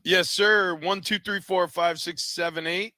Yes, sir. 1, 2, 3, 4, 5, 6, 7, 8.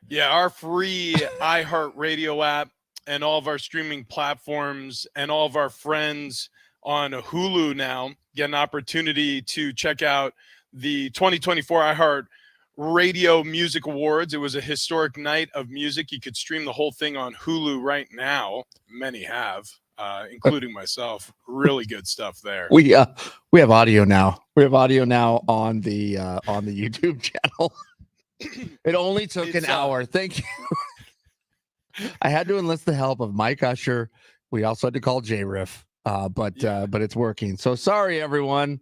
Yeah, our free iHeartRadio app and all of our streaming platforms and all of our friends on Hulu now get an opportunity to check out the 2024 iHeart Radio Music Awards. It was a historic night of music. You could stream the whole thing on Hulu right now. Many have, including myself. Really good stuff there. We have audio now. We have audio now on the YouTube channel. It only took an hour. Thank you. I had to enlist the help of Mike Usher. We also had to call J-Riff, but it's working. So sorry, everyone.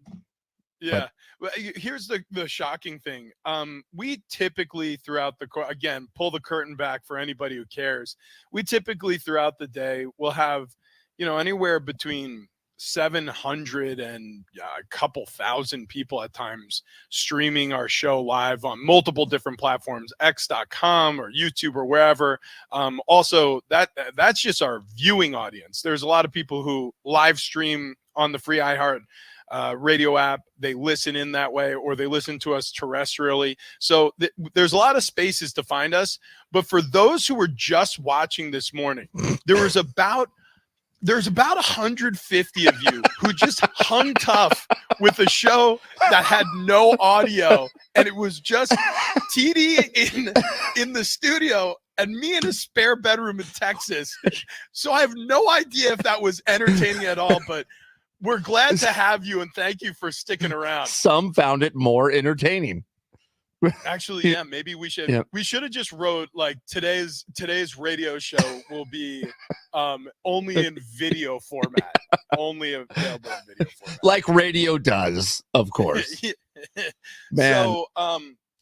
Yeah. Well, here's the shocking thing. We typically throughout again, pull the curtain back for anybody who cares. We typically throughout the day will have, anywhere between 700 and a couple thousand people at times streaming our show live on multiple different platforms, x.com or YouTube or wherever. Also, that's just our viewing audience. There's a lot of people who live stream on the free iHeart radio app. They listen in that way, or they listen to us terrestrially. So there's a lot of spaces to find us. But for those who were just watching this morning, there's about 150 of you who just hung tough with a show that had no audio, and it was just TD in the studio and me in a spare bedroom in Texas. So I have no idea if that was entertaining at all, but we're glad to have you, and thank you for sticking around. Some found it more entertaining. Actually, yeah, maybe we should have just wrote like today's radio show will be only in video format, only available in video format, like radio does, of course. Man. So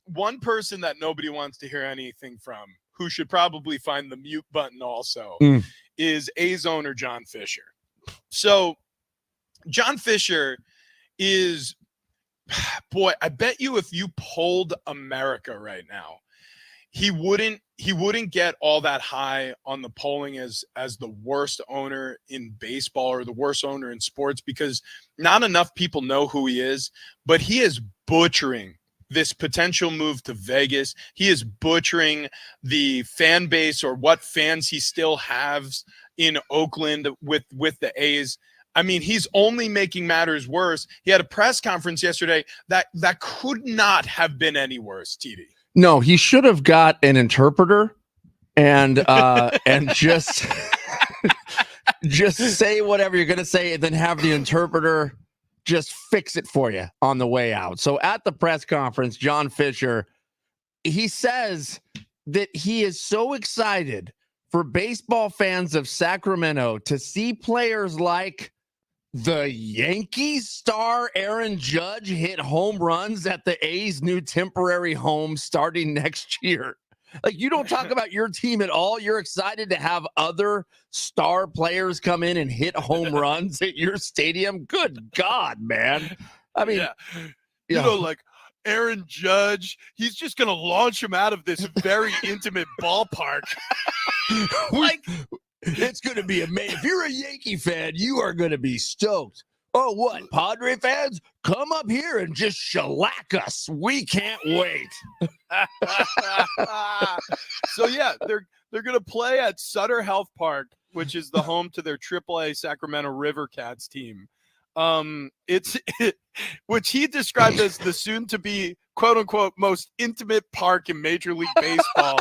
one person that nobody wants to hear anything from, who should probably find the mute button also, is A's owner John Fisher. So John Fisher is, boy, I bet you if you polled America right now, he wouldn't get all that high on the polling as the worst owner in baseball or the worst owner in sports, because not enough people know who he is, but he is butchering this potential move to Vegas. He is butchering the fan base, or what fans he still has in Oakland with the A's. I mean, he's only making matters worse. He had a press conference yesterday that could not have been any worse, TD. No, he should have got an interpreter and just say whatever you're going to say, and then have the interpreter just fix it for you on the way out. So at the press conference, John Fisher, he says that he is so excited for baseball fans of Sacramento to see players like the Yankees star Aaron Judge hit home runs at the A's new temporary home starting next year. Like, you don't talk about your team at all. You're excited to have other star players come in and hit home runs at your stadium. Good God, man. I mean, like Aaron Judge, he's just going to launch him out of this very intimate ballpark. Like, it's going to be amazing. If you're a Yankee fan, you are going to be stoked. Oh, what? Padre fans, come up here and just shellac us. We can't wait. So yeah, they're going to play at Sutter Health Park, which is the home to their AAA Sacramento River Cats team. Which he described as the soon to be quote unquote most intimate park in Major League Baseball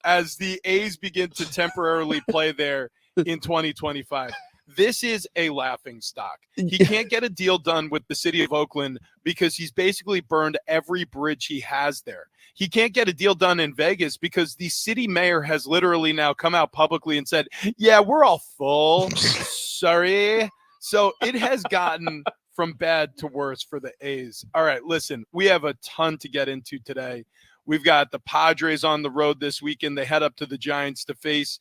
as the A's begin to temporarily play there in 2025. This is a laughing stock. He can't get a deal done with the city of Oakland because he's basically burned every bridge he has there. He can't get a deal done in Vegas because the city mayor has literally now come out publicly and said, yeah, we're all full. Sorry. So it has gotten from bad to worse for the A's. All right, listen, we have a ton to get into today. We've got the Padres on the road this weekend. They head up to the Giants to face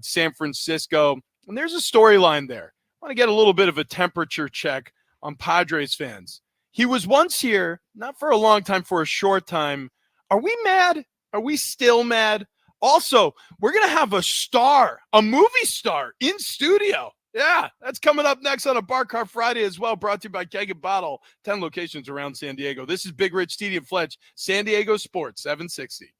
San Francisco. And there's a storyline there. I want to get a little bit of a temperature check on Padres fans. He was once here, not for a long time, for a short time. Are we mad? Are we still mad? Also, we're going to have a star, a movie star in studio. Yeah, that's coming up next on a Bar Car Friday as well, brought to you by Keg and Bottle, 10 locations around San Diego. This is Big Rich, Steedy, and Fletch, San Diego Sports 760.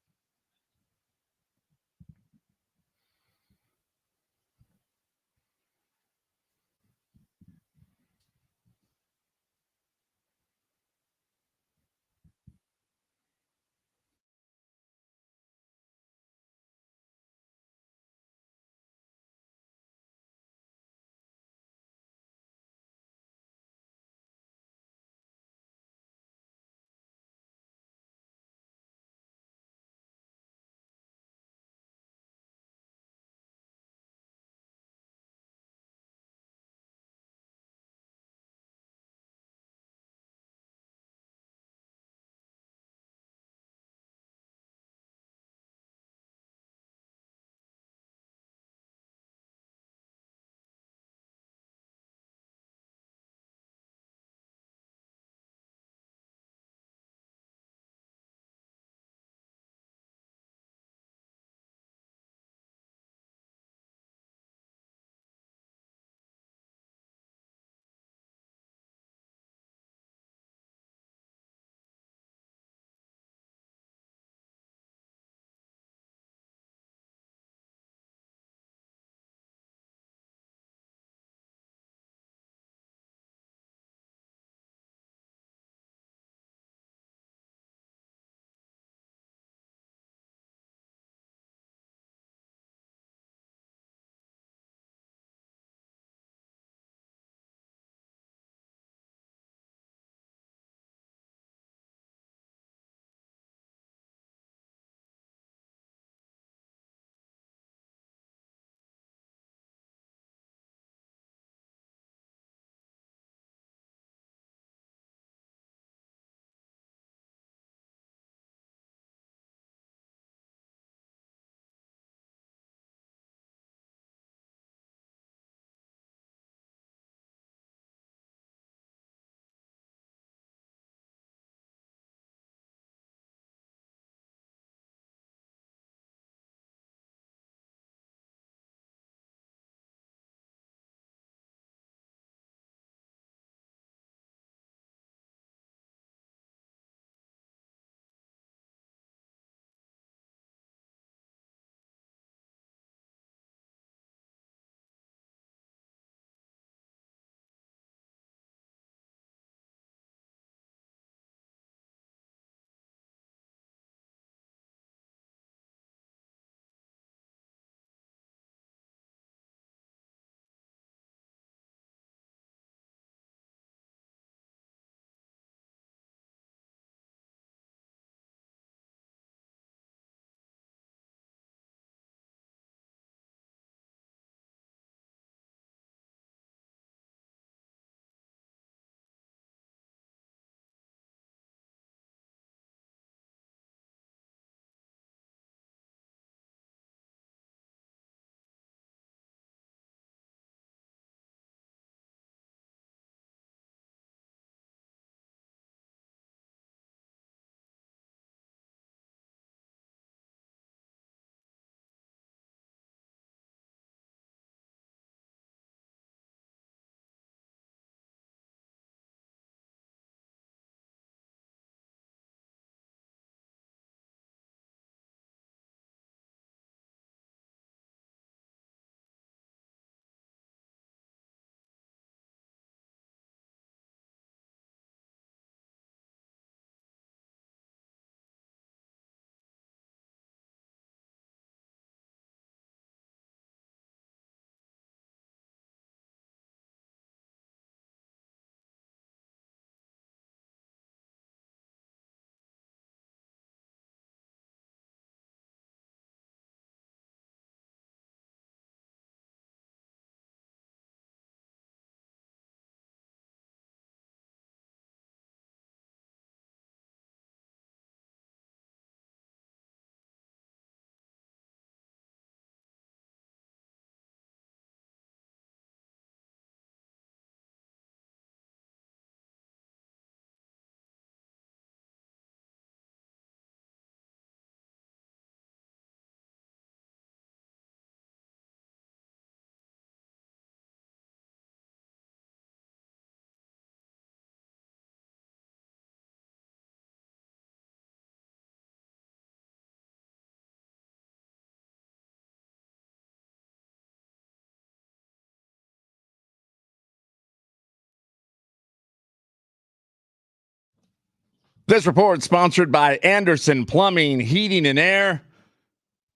This report sponsored by Anderson Plumbing, Heating, and Air.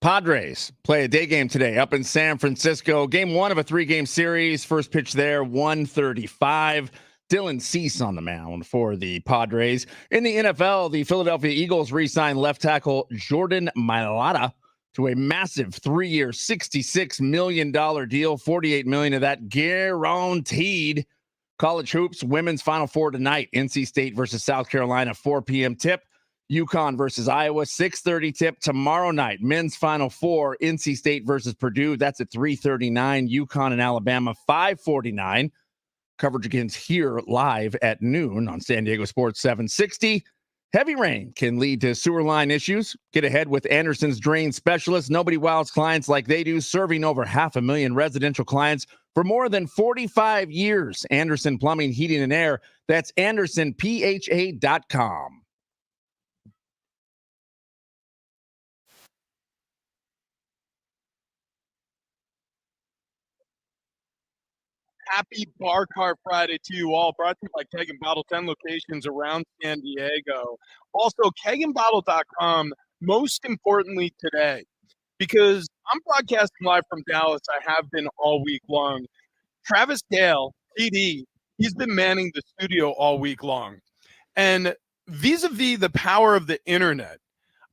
Padres play a day game today up in San Francisco. Game 1 of a 3-game series. First pitch there, 1:35. Dylan Cease on the mound for the Padres. In the NFL, the Philadelphia Eagles re-signed left tackle Jordan Mailata to a massive 3-year, $66 million deal. $48 million of that guaranteed. College hoops, women's Final Four tonight. NC State versus South Carolina, 4 p.m. tip. UConn versus Iowa, 6:30 tip. Tomorrow night, men's Final Four, NC State versus Purdue. That's at 3:39. UConn and Alabama, 5:49. Coverage begins here live at noon on San Diego Sports 760. Heavy rain can lead to sewer line issues. Get ahead with Anderson's Drain Specialist. Nobody wows clients like they do, serving over 500,000 residential clients for more than 45 years. Anderson Plumbing, Heating, and Air. That's AndersonPHA.com. Happy Bar Car Friday to you all. Brought to you by Keg and Bottle, 10 locations around San Diego. Also, kegendbottle.com, most importantly today, because I'm broadcasting live from Dallas. I have been all week long. Travis Dale, PD, he's been manning the studio all week long. And vis-a-vis the power of the internet,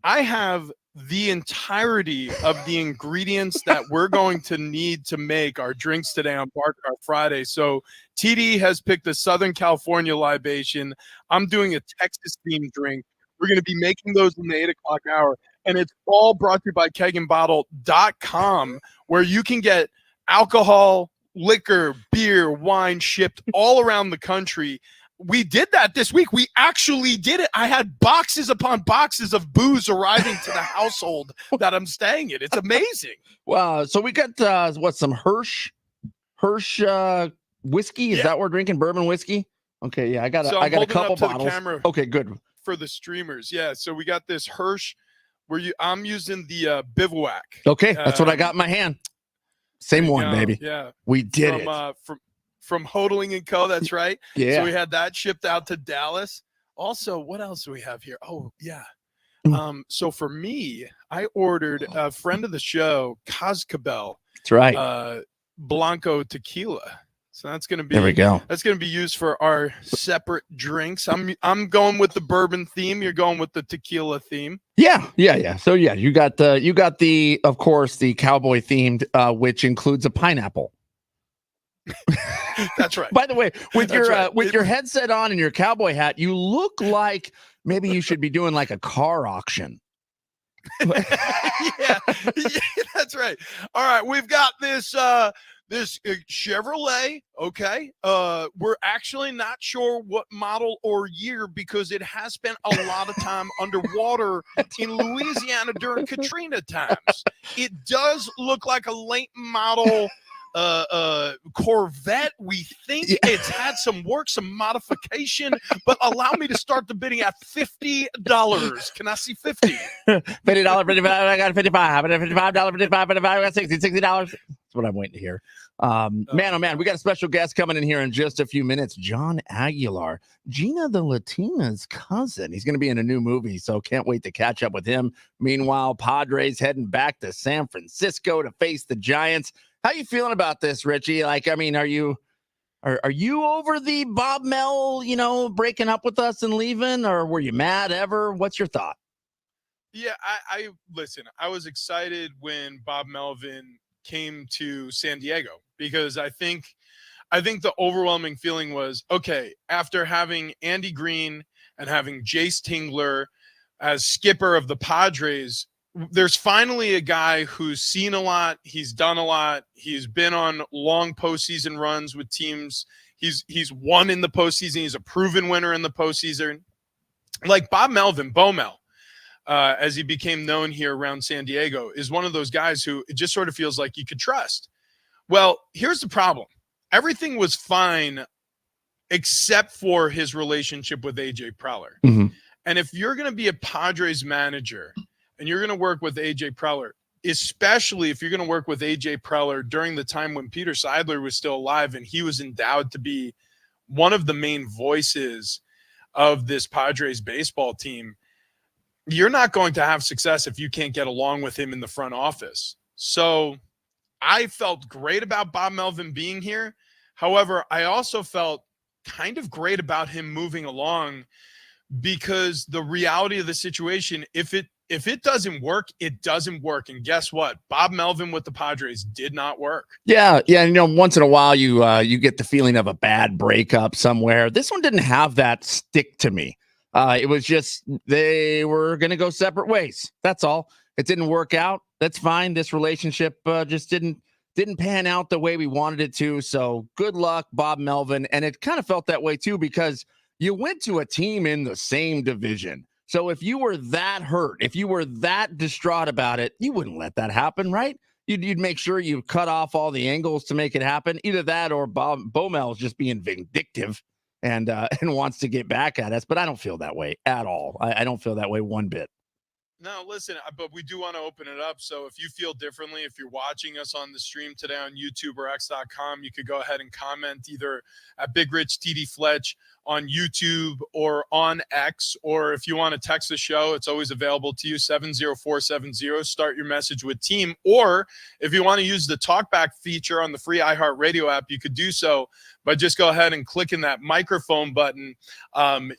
I have the entirety of the ingredients that we're going to need to make our drinks today on Bar Car Friday. So TD has picked a Southern California libation. I'm doing a Texas-themed drink. We're going to be making those in the 8 o'clock hour. And it's all brought to you by kegendbottle.com, where you can get alcohol, liquor, beer, wine shipped all around the country. We did that this week. We actually did it. I had boxes upon boxes of booze arriving to the household that I'm staying in. It's amazing. Wow. So we got some Hirsch whiskey. Is that what we're drinking? Bourbon whiskey? Okay, yeah. I got a couple bottles. Okay, good. For the streamers. Yeah. So we got this Hirsch I'm using the Bivouac. Okay, that's what I got in my hand. Same one, baby. Yeah. We did it. From Hodling & Co. That's right. Yeah. So we had that shipped out to Dallas. Also, what else do we have here? Oh, yeah. So for me, I ordered a friend of the show, Coscabel. That's right. Blanco tequila. So that's going to be, there we go. That's going to be used for our separate drinks. I'm going with the bourbon theme. You're going with the tequila theme. Yeah. So yeah, you got the of course the cowboy themed, which includes a pineapple. That's right. By the way, with your headset on and your cowboy hat, you look like maybe you should be doing like a car auction. yeah, that's right. All right, we've got this Chevrolet. Okay, we're actually not sure what model or year because it has spent a lot of time underwater in Louisiana during Katrina times. It does look like a late model Corvette. We think it's had some work, some modification, but allow me to start the bidding at $50. Can I see 50? $50, 55. I got 55. $55, 55, 55. I got $60. That's what I'm waiting to hear. Man, oh man, we got a special guest coming in here in just a few minutes. John Aguilar, Gina the Latina's cousin. He's going to be in a new movie, so can't wait to catch up with him. Meanwhile, Padres heading back to San Francisco to face the Giants. How you feeling about this, Richie? Like, I mean, are you over the Bob Mel, breaking up with us and leaving, or were you mad ever? What's your thought? Yeah, I listen. I was excited when Bob Melvin came to San Diego because I think the overwhelming feeling was, okay, after having Andy Green and having Jace Tingler as skipper of the Padres, there's finally a guy who's seen a lot. He's done a lot. He's been on long postseason runs with teams. He's won in the postseason. He's a proven winner in the postseason. Like Bob Melvin, Bo Mel, as he became known here around San Diego, is one of those guys who it just sort of feels like you could trust. Well, here's the problem. Everything was fine except for his relationship with AJ Preller. Mm-hmm. And if you're going to be a Padres manager and you're going to work with AJ Preller, especially if you're going to work with AJ Preller during the time when Peter Seidler was still alive and he was endowed to be one of the main voices of this Padres baseball team, you're not going to have success if you can't get along with him in the front office. So I felt great about Bob Melvin being here. However, I also felt kind of great about him moving along, because the reality of the situation, if it doesn't work, it doesn't work. And guess what? Bob Melvin with the Padres did not work. Yeah. You know, once in a while you get the feeling of a bad breakup somewhere. This one didn't have that stick to me. It was just they were going to go separate ways. That's all. It didn't work out. That's fine. This relationship just didn't pan out the way we wanted it to. So good luck, Bob Melvin. And it kind of felt that way too, because you went to a team in the same division. So if you were that hurt, if you were that distraught about it, you wouldn't let that happen, right? You'd make sure you cut off all the angles to make it happen. Either that or Bomel is just being vindictive and wants to get back at us. But I don't feel that way at all. I don't feel that way one bit. No, listen, but we do want to open it up. So if you feel differently, if you're watching us on the stream today on YouTube or X.com, you could go ahead and comment either at Big Rich TD Fletch on YouTube or on X, or if you want to text the show, it's always available to you, 70470. Start your message with team. Or if you want to use the talkback feature on the free iHeartRadio app, you could do so by just go ahead and clicking that microphone button.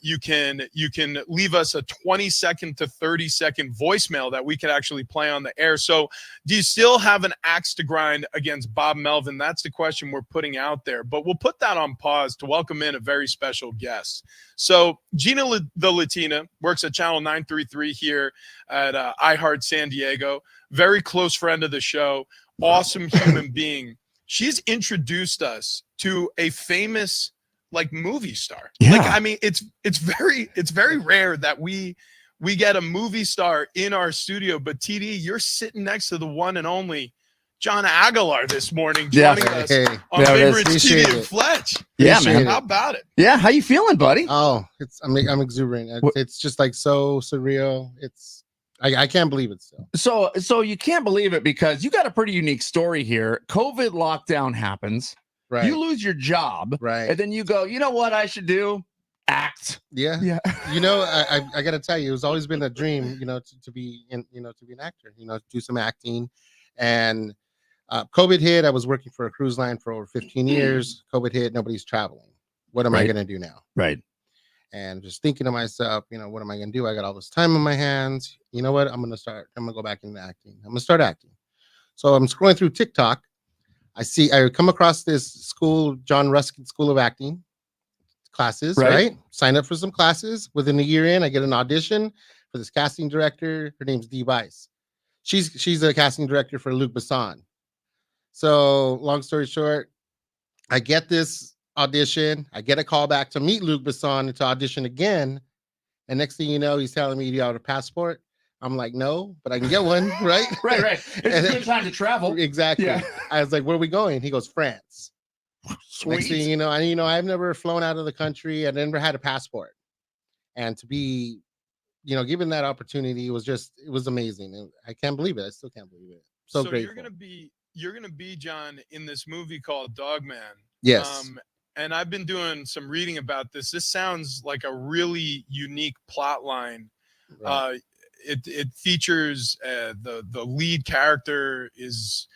You can leave us a 20-second to 30-second voicemail that we could actually play on the air. So do you still have an axe to grind against Bob Melvin? That's the question we're putting out there. But we'll put that on pause to welcome in a very special guest. So Gina the Latina works at Channel 933 here at iHeart San Diego. Very close friend of the show. Awesome human being. She's introduced us to a famous movie star. Yeah. I mean, it's very rare that we get a movie star in our studio. But TD, you're sitting next to the one and only John Aguilar this morning, joining us on Big Rich TD and Fletch. Yeah, man. How about it? Yeah, how you feeling, buddy? Oh, I'm exuberant. It's just so surreal. I can't believe it still. So you can't believe it because you got a pretty unique story here. COVID lockdown happens. Right. You lose your job. Right. And then you go, you know what I should do? Act. Yeah. Yeah. I got to tell you, it's always been a dream, to be an actor, do some acting. And COVID hit. I was working for a cruise line for over 15 years. COVID hit. Nobody's traveling. What am I going to do now? Right. And just thinking to myself, what am I going to do? I got all this time on my hands. You know what? I'm going to go back into acting. I'm going to start acting. So I'm scrolling through TikTok. I come across this school, John Ruskin School of Acting classes, right? Sign up for some classes. Within a year in, I get an audition for this casting director. Her name's Dee Weiss. She's a casting director for Luc Besson. So long story short, I get this audition. I get a call back to meet Luc Besson and to audition again. And next thing you know, he's telling me, do you have a passport? I'm like, no, but I can get one, right? Right. It's a good time to travel. Exactly. Yeah. I was like, where are we going? He goes, France. Sweet. Next thing you know, I've never flown out of the country. I never had a passport. And to be, given that opportunity, it was amazing. I can't believe it. I still can't believe it. So grateful. You're gonna be John in this movie called Dogman. Yes. And I've been doing some reading about this. This sounds like a really unique plot line. Right. It features the lead character is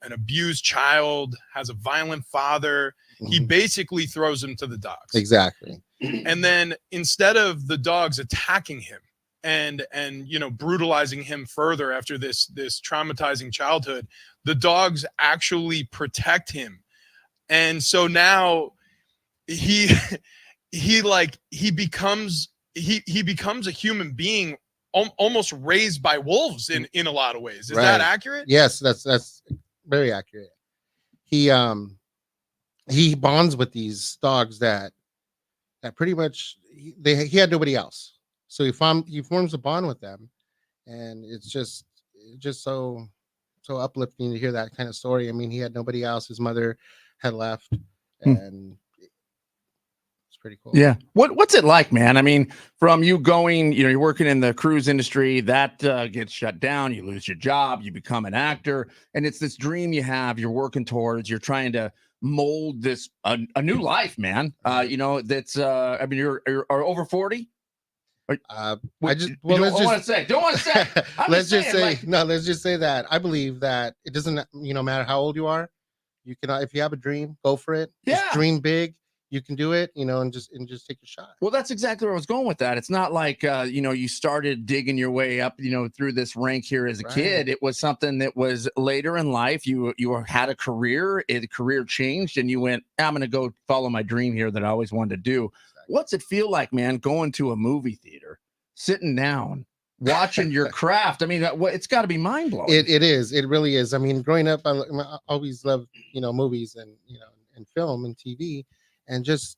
an abused child, has a violent father. Mm-hmm. He basically throws him to the dogs. Exactly. And then instead of the dogs attacking him and brutalizing him further after this traumatizing childhood, the dogs actually protect him. And so now he becomes a human being almost raised by wolves in a lot of ways. Is that accurate? Yes, that's very accurate. He bonds with these dogs that pretty much he had nobody else. So he forms a bond with them, and it's just so uplifting to hear that kind of story. I mean, he had nobody else. His mother had left, and it's pretty cool. Yeah. What's it like, man? I mean, from you going, you're working in the cruise industry, that gets shut down. You lose your job. You become an actor, and it's this dream you have. You're working towards. You're trying to mold this a new life, man. You know, that's I mean, you're over 40. I What- just you well, don't let's want to just say. Don't want to say. I'm let's just saying, say like, no. Let's just say that I believe that it doesn't matter how old you are, you can if you have a dream, go for it. Just Yeah. dream big. You can do it, and just take a shot. Well, that's exactly where I was going with that. It's not like you started digging your way up, through this rank here as a Right. kid. It was something that was later in life. You had a career, career changed, and you went, I'm going to go follow my dream here that I always wanted to do. Exactly. What's it feel like, man, going to a movie theater, sitting down, watching your craft? I mean, it's got to be mind blowing. It is. It really is. I mean, growing up, I always loved movies and and film and TV, and just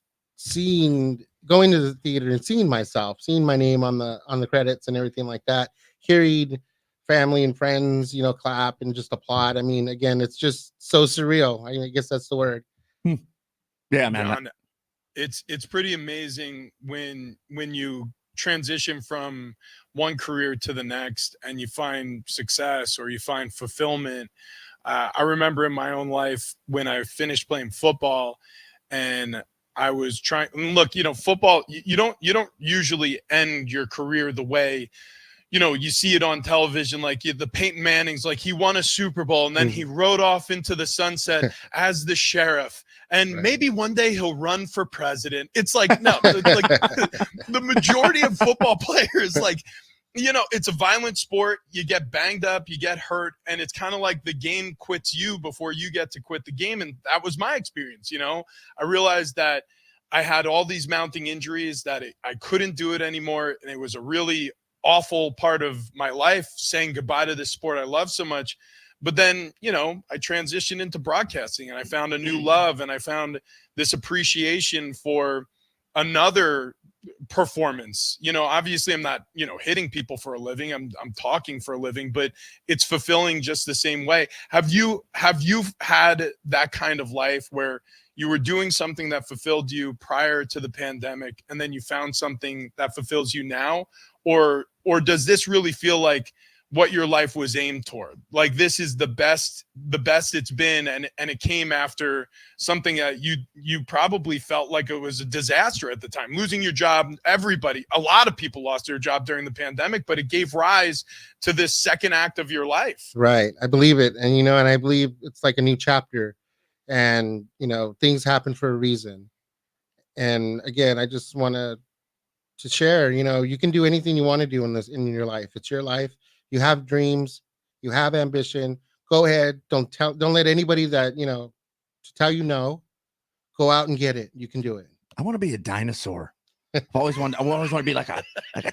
going to the theater and seeing myself, seeing my name on the credits and everything like that, hearing family and friends clap and just applaud. I mean, again, it's just so surreal. I guess that's the word. Yeah, man. John, it's pretty amazing when you transition from one career to the next and you find success or you find fulfillment. I remember in my own life when I finished playing football and I was trying, look, football, you don't usually end your career the way, you see it on television, like the Peyton Manning's, like he won a Super Bowl and then he rode off into the sunset as the sheriff. And maybe one day he'll run for president. It's like, no, like the majority of football players, like, it's a violent sport. You get banged up, you get hurt, and it's kind of like the game quits you before you get to quit the game. And that was my experience. I realized that I had all these mounting injuries, that I couldn't do it anymore. And it was a really awful part of my life, saying goodbye to this sport I love so much. But then, I transitioned into broadcasting and I found a new love, and I found this appreciation for another performance. Obviously I'm not, hitting people for a living. I'm talking for a living, but it's fulfilling just the same way. Have you had that kind of life where you were doing something that fulfilled you prior to the pandemic and then you found something that fulfills you now? Or does this really feel like what your life was aimed toward? Like this is the best it's been, and it came after something that you probably felt like it was a disaster at the time, losing your job. A lot of people lost their job during the pandemic, but it gave rise to this second act of your life. Right. I believe it. And, and I believe it's like a new chapter, and, things happen for a reason. And again, I just want to share, you can do anything you want to do in your life. It's your life. You have dreams, you have ambition. Go ahead. Don't let anybody that, to tell you no. Go out and get it. You can do it. I want to be a dinosaur. I always want to be like a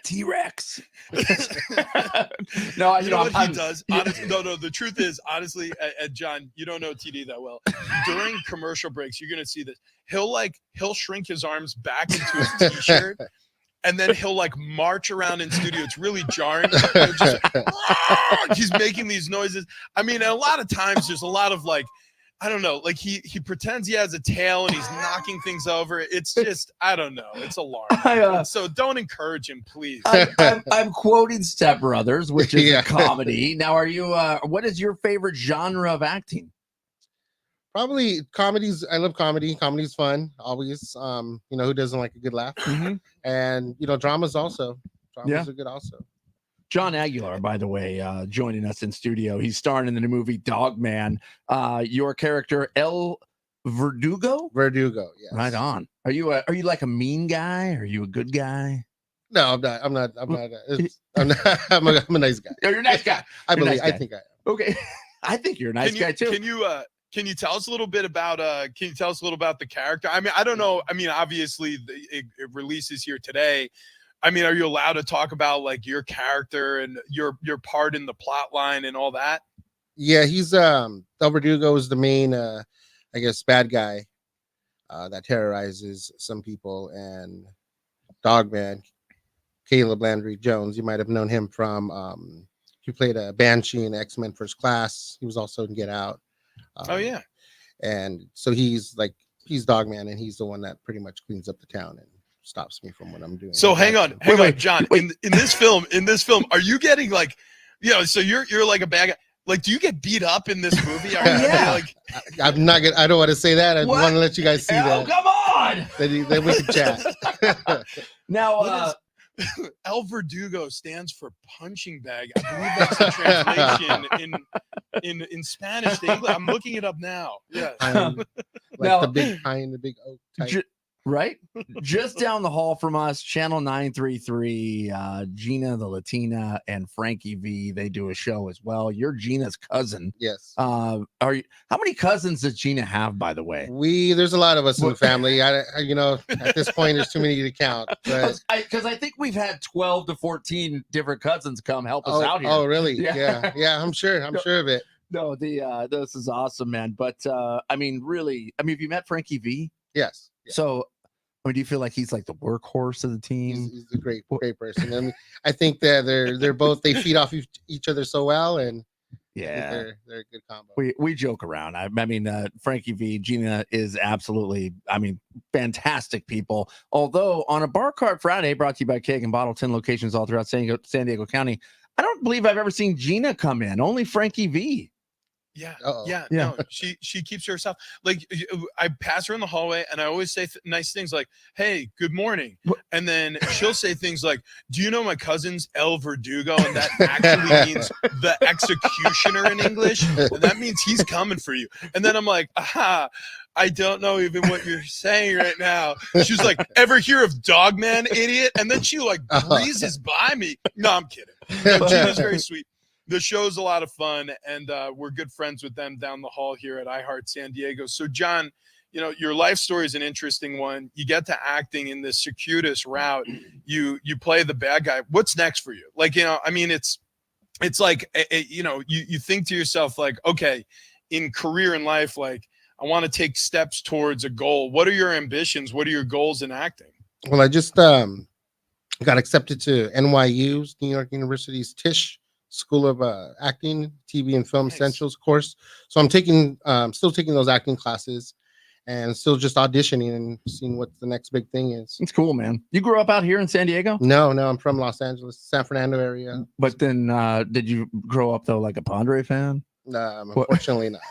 T-Rex. No, you know what he does? Honestly, no. The truth is, honestly, John, you don't know TD that well. During commercial breaks, you're gonna see this. He'll shrink his arms back into his t-shirt. And then he'll like march around in studio. It's really jarring. He's making these noises. I mean, a lot of times there's a lot of like, I don't know, like he pretends he has a tail and he's knocking things over. It's just, I don't know. It's alarming. So don't encourage him, please. I'm quoting Step Brothers, which is a comedy. Now, are you? What is your favorite genre of acting? Probably comedies. I love comedy. Comedy's fun, always. Who doesn't like a good laugh? Mm-hmm. And dramas also. Dramas are good also. John Aguilar, by the way, joining us in studio. He's starring in the new movie Dog Man. Your character El Verdugo. Verdugo, yes. Right on. Are you like a mean guy? Are you a good guy? No, I'm not. I'm not. I'm a nice guy. Oh, you're a nice guy. I believe. I think I am. Okay. I think you're a nice guy too. Can you tell us a little bit about the character? I mean, I don't know. I mean, obviously it releases here today. I mean, are you allowed to talk about like your character and your part in the plot line and all that? Yeah, he's El Verdugo is the main I guess bad guy that terrorizes some people, and Dogman, Caleb Landry Jones, you might have known him from he played a Banshee in X-Men First Class. He was also in Get Out. Oh yeah. And so he's Dogman, and he's the one that pretty much cleans up the town and stops me from what I'm doing. So hang on, John. In this film, are you getting like, so you're like a bad guy? Like, do you get beat up in this movie? Yeah. Like, I'm not gonna. I don't want to say that. I What? want to let you guys see Oh, that. come on. Then we can chat. Now, what is El Verdugo stands for punching bag. I believe that's the translation in Spanish to English. I'm looking it up now. Yeah. Like Now- the big pine, the big oak type. right? Just down the hall from us, Channel 933, Gina the Latina and Frankie V, they do a show as well. You're Gina's cousin. Yes. How many cousins does Gina have, by the way? There's a lot of us in the What- family. I at this point, there's too many to count. But Because I think we've had 12 to 14 different cousins come help us out here. oh, really? Yeah. Yeah. I'm sure of it. No, this is awesome, man. But really, have you met Frankie V? Yes. Yeah. So, do you feel like he's like the workhorse of the team? He's a great person. I mean, I think that they're both, they feed off each other so well, and I think Yeah. they're a good combo. We joke around. Frankie V, Gina is absolutely, fantastic people. Although on a Bar Cart Friday, brought to you by Keg and Bottle, 10 locations all throughout San Diego County, I don't believe I've ever seen Gina come in. Only Frankie V. Yeah. Uh-oh. Yeah. Yeah. No, she keeps to herself. Like, I pass her in the hallway and I always say nice things like, "Hey, good morning." And then she'll say things like, "Do you know my cousin's El Verdugo?" And that actually means the executioner in English. And that means he's coming for you. And then I'm like, "Aha, I don't know even what you're saying right now." She's like, "Ever hear of Dogman, idiot?" And then she like breezes by me. No, I'm kidding. No, Gina's very sweet. The show's a lot of fun, and we're good friends with them down the hall here at iHeart San Diego. So, John, your life story is an interesting one. You get to acting in this circuitous route. You play the bad guy. What's next for you? Like, it's like, you think to yourself, like, okay, in career and life, like, I want to take steps towards a goal. What are your ambitions? What are your goals in acting? Well, I just got accepted to NYU's, New York University's Tisch School of Acting, TV and Film Nice. Essentials course. So I'm still taking those acting classes, and still just auditioning and seeing what the next big thing is. It's cool, man. You grew up out here in San Diego? No, I'm from Los Angeles, San Fernando area. But then did you grow up though like a Padre fan? Unfortunately not.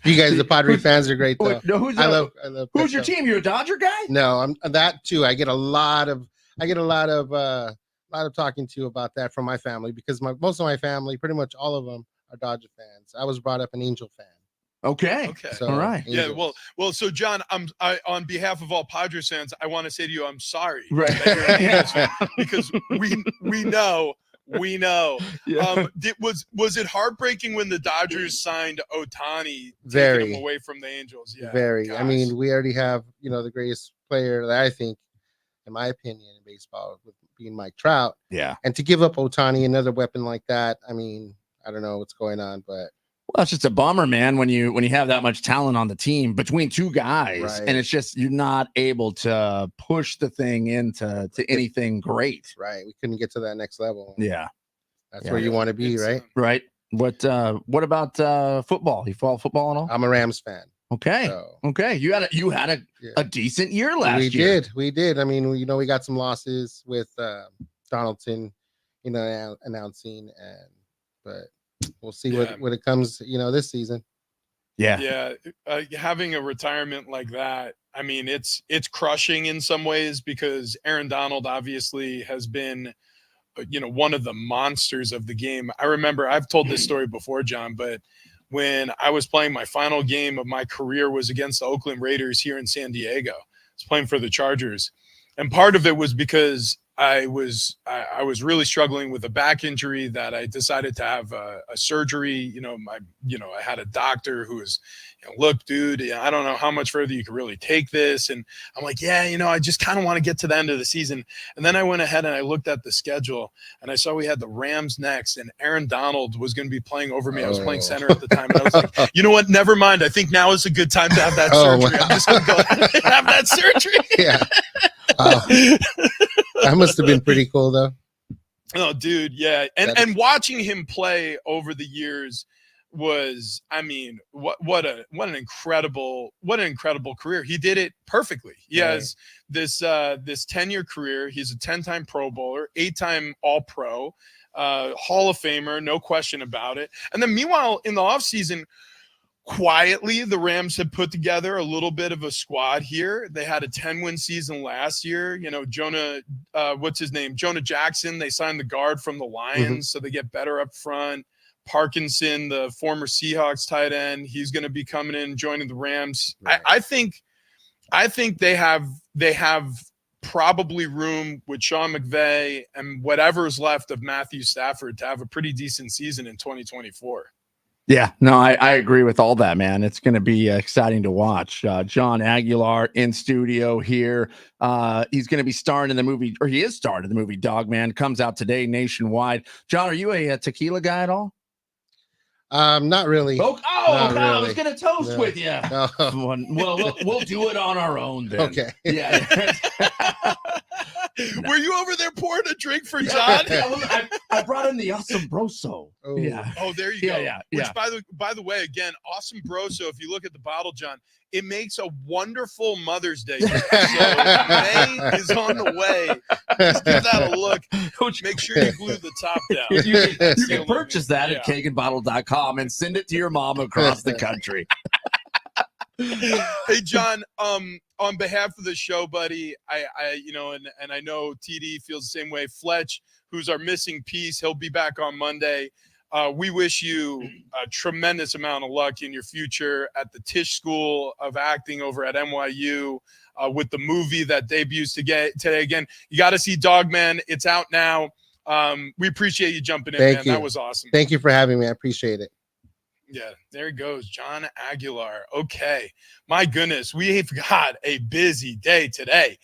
You guys, the Padre fans are great though. No, I love who's your Petco. team? You're a Dodger guy? No, I'm that too. I get a lot of talking to about that from my family, because most of my family, pretty much all of them, are Dodger fans. I was brought up an Angel fan. Okay. Okay. So, All right. Yeah, Angels. well. So, John, I on behalf of all Padres fans, I want to say to you, I'm sorry Right. that you're an Angels fan, because we know. Yeah. Was it heartbreaking when the Dodgers signed Ohtani, taking Very. him away from the Angels? Yeah, Very. I gosh. mean, we already have, the greatest player that I think, in my opinion, in baseball, with being Mike Trout, Yeah. and to give up Ohtani, another weapon like that. I mean, I don't know what's going on, but Well, it's just a bummer, man, when you have that much talent on the team between two guys, Right. and it's just you're not able to push the thing into anything great. right, we couldn't get to that next level. Yeah. That's Yeah. where you want to be, It's, right? Right. What about football? You follow football at all? I'm a Rams fan. Okay. So Okay. You had a yeah. decent year last we year. we did. I mean, we got some losses with Donaldson, announcing, but we'll see Yeah. what it comes, this season. Yeah. Yeah, having a retirement like that, I mean, it's crushing in some ways, because Aaron Donald obviously has been, one of the monsters of the game. I remember, I've told this story before, John, but when I was playing, my final game of my career was against the Oakland Raiders here in San Diego. I was playing for the Chargers, and part of it was because I was really struggling with a back injury that I decided to have a surgery. I had a doctor who was, look, dude, I don't know how much further you could really take this. And I'm like, yeah, I just kind of want to get to the end of the season. And then I went ahead and I looked at the schedule, and I saw we had the Rams next, and Aaron Donald was going to be playing over me. I was playing center at the time, and I was like, you know what? Never mind. I think now is a good time to have that Oh, surgery. wow. I'm just going to go ahead and have that surgery. Yeah. That must have been pretty cool, though. Oh, dude, yeah, and watching him play over the years was, I mean, what an incredible career. He did it perfectly. He Right. has this 10-year career. He's a 10-time Pro Bowler, 8-time All Pro. Hall of Famer, no question about it. And then meanwhile, in the offseason, quietly, the Rams have put together a little bit of a squad here. They had a 10-win season last year. You know, what's his name? Jonah Jackson. They signed the guard from the Lions, so they get better up front. Parkinson, the former Seahawks tight end, he's going to be coming in, joining the Rams. Right. I think they have probably room with Sean McVay and whatever's left of Matthew Stafford to have a pretty decent season in 2024. Yeah, no, I agree with all that, man. It's going to be exciting to watch. John Aguilar in studio here. He's going to be starring in the movie, or he is starring in the movie Dog Man. Comes out today nationwide. John, are you a tequila guy at all? Not really. Not really. I was going to toast with you. No. Well, we'll do it on our own then. Okay. Yeah. Were you over there pouring a drink for John? I brought in the Asombroso. Oh. Yeah. Oh, there you go. Yeah. Which, by the way, again, Asombroso, if you look at the bottle, John, it makes a wonderful Mother's Day gift. So May is on the way. Just give that a look. Make sure you glue the top down. You can purchase that at kaganbottle.com and send it to your mom across the country. Hey, John, on behalf of the show, buddy, I and I know TD feels the same way. Fletch, who's our missing piece, he'll be back on Monday. We wish you a tremendous amount of luck in your future at the Tisch School of Acting over at NYU with the movie that debuts today. Again, you got to see Dog Man. It's out now. We appreciate you jumping in, man. That was awesome. Thank you for having me. I appreciate it. Yeah, there he goes, John Aguilar. Okay, my goodness, we've got a busy day today.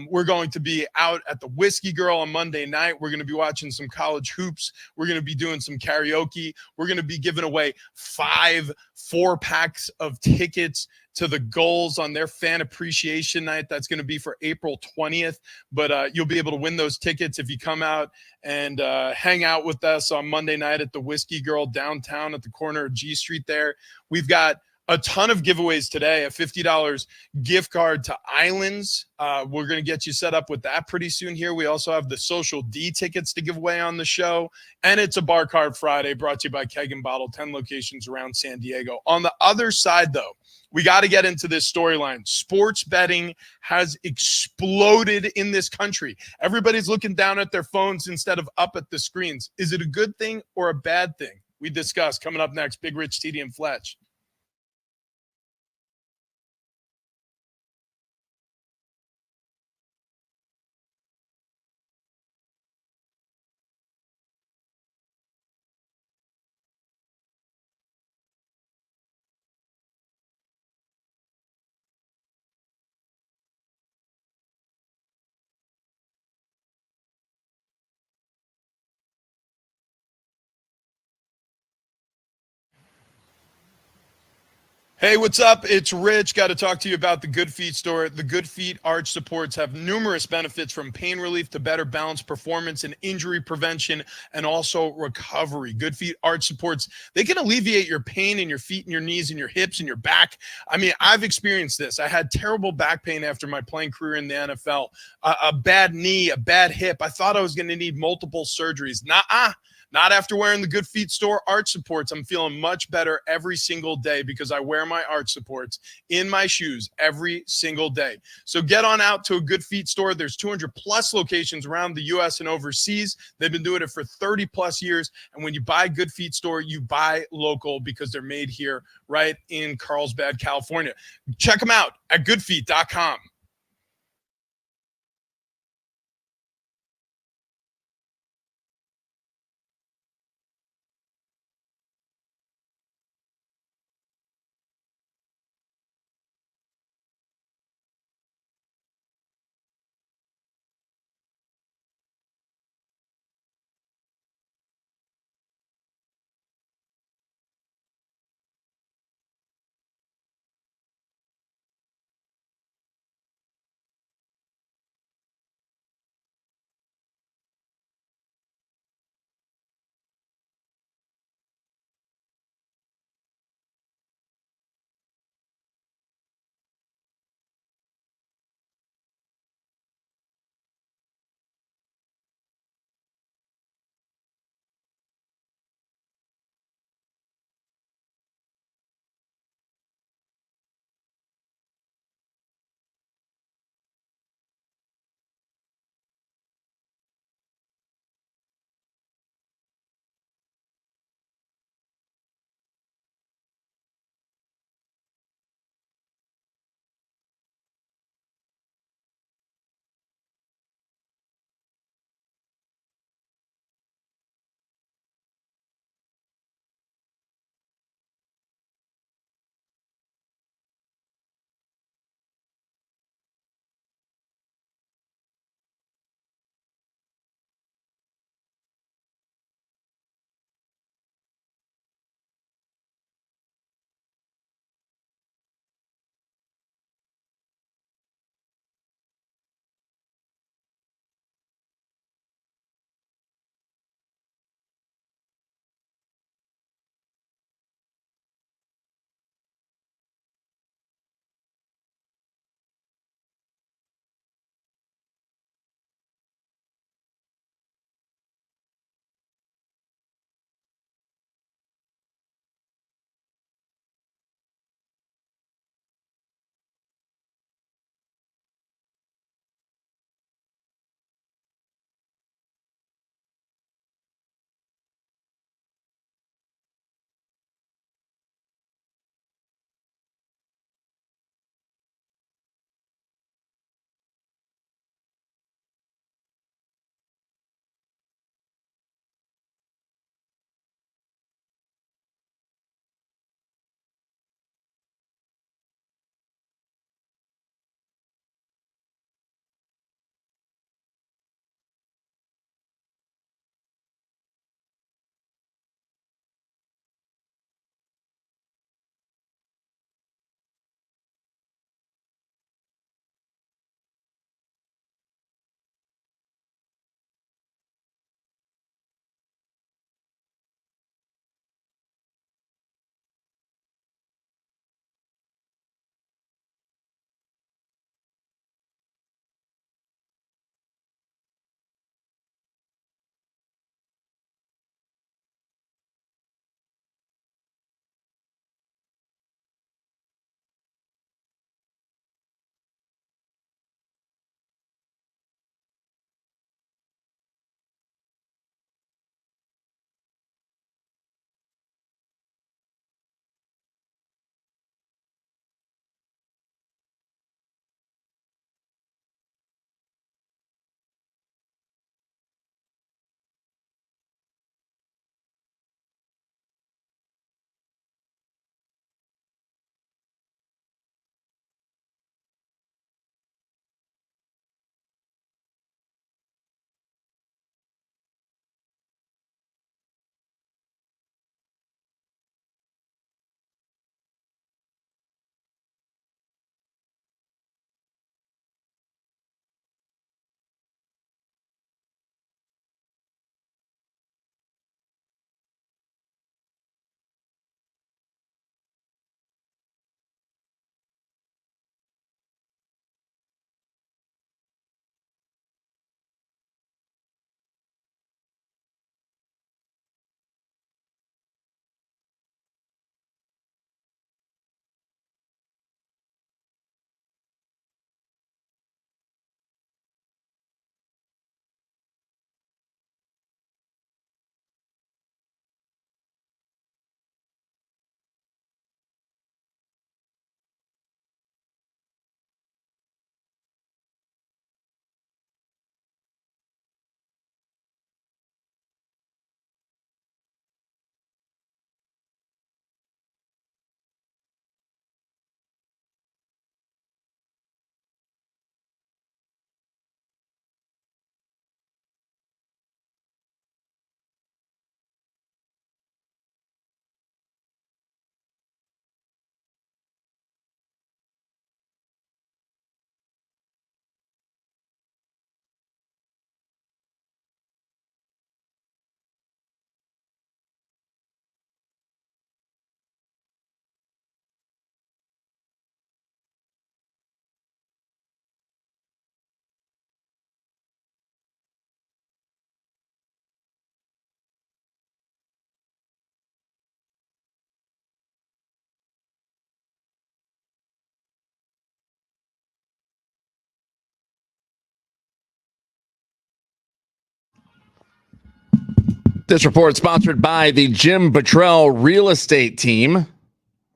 We're going to be out at the Whiskey Girl on Monday night. We're going to be watching some college hoops. We're going to be doing some karaoke. We're going to be giving away 5 4-packs of tickets to the Goals on their fan appreciation night. That's going to be for April 20th. But you'll be able to win those tickets if you come out and hang out with us on Monday night at the Whiskey Girl downtown at the corner of G Street there. We've got a ton of giveaways today, a $50 gift card to Islands. We're going to get you set up with that pretty soon here. We also have the Social D tickets to give away on the show. And it's a Bar Card Friday brought to you by Keg and Bottle, 10 locations around San Diego. On the other side, though, we got to get into this storyline. Sports betting has exploded in this country. Everybody's looking down at their phones instead of up at the screens. Is it a good thing or a bad thing? We discuss coming up next. Big Rich, TD, and Fletch. Hey, what's up? It's Rich. Got to talk to you about the Good Feet store. The Good Feet arch supports have numerous benefits from pain relief to better balance performance and injury prevention and also recovery. Good Feet arch supports, they can alleviate your pain in your feet and your knees and your hips and your back. I mean, I've experienced this. I had terrible back pain after my playing career in the NFL, a bad knee, a bad hip. I thought I was going to need multiple surgeries. Not after wearing the Good Feet store arch supports. I'm feeling much better every single day because I wear my arch supports in my shoes every single day. So get on out to a Good Feet store. There's 200 plus locations around the U.S. and overseas. They've been doing it for 30 plus years. And when you buy Good Feet store, you buy local because they're made here right in Carlsbad, California. Check them out at goodfeet.com. This report sponsored by the Jim Buttrell Real Estate Team.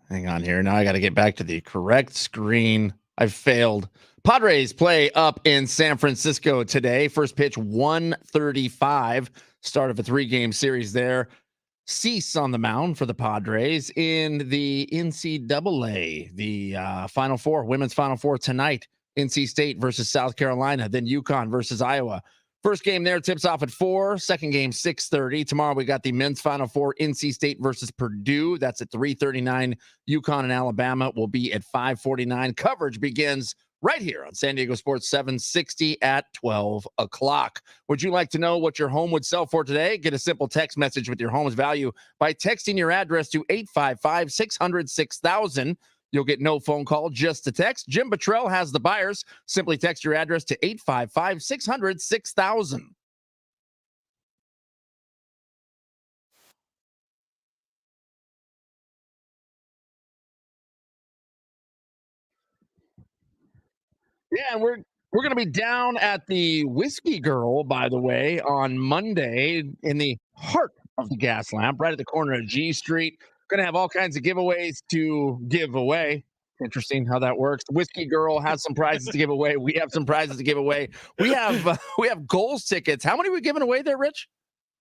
Hang on here. Now I got to get back to the correct screen. I've failed. Padres play up in San Francisco today. First pitch 1:35. Start of a 3-game series there. Cease on the mound for the Padres in the NCAA. The Final Four, women's Final Four tonight. NC State versus South Carolina. Then UConn versus Iowa. First game there tips off at 4. Second game 6:30. Tomorrow we got the men's Final Four, NC State versus Purdue. That's at 3:39. UConn and Alabama will be at 5:49. Coverage begins right here on San Diego Sports 760 at 12 o'clock. Would you like to know what your home would sell for today? Get a simple text message with your home's value by texting your address to 855-600-6000. You'll get no phone call, just a text. Jim Buttrell has the buyers. Simply text your address to 855-600-6000. Yeah, and we're going to be down at the Whiskey Girl, by the way, on Monday in the heart of the Gas Lamp, right at the corner of G Street. Going to have all kinds of giveaways to give away. Interesting how that works. Whiskey Girl has some prizes to give away. We have some prizes to give away. We have goals tickets. How many are we giving away there, Rich?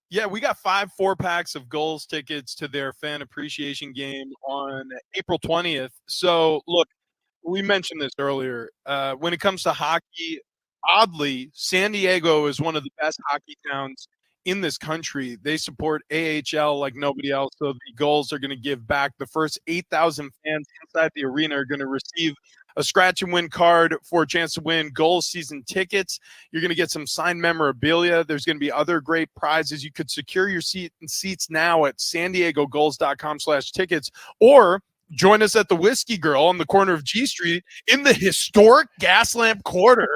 Yeah, we got 5 4-packs of goals tickets to their fan appreciation game on April 20th. So look, we mentioned this earlier. When it comes to hockey, oddly, San Diego is one of the best hockey towns in this country. They support AHL like nobody else, so the goals are going to give back. The first 8,000 fans inside the arena are going to receive a scratch and win card for a chance to win goals season tickets. You're going to get some signed memorabilia. There's going to be other great prizes. You could secure your seats now at SanDiegoGoals.com/tickets, or join us at the Whiskey Girl on the corner of G Street in the historic Gas Lamp Quarter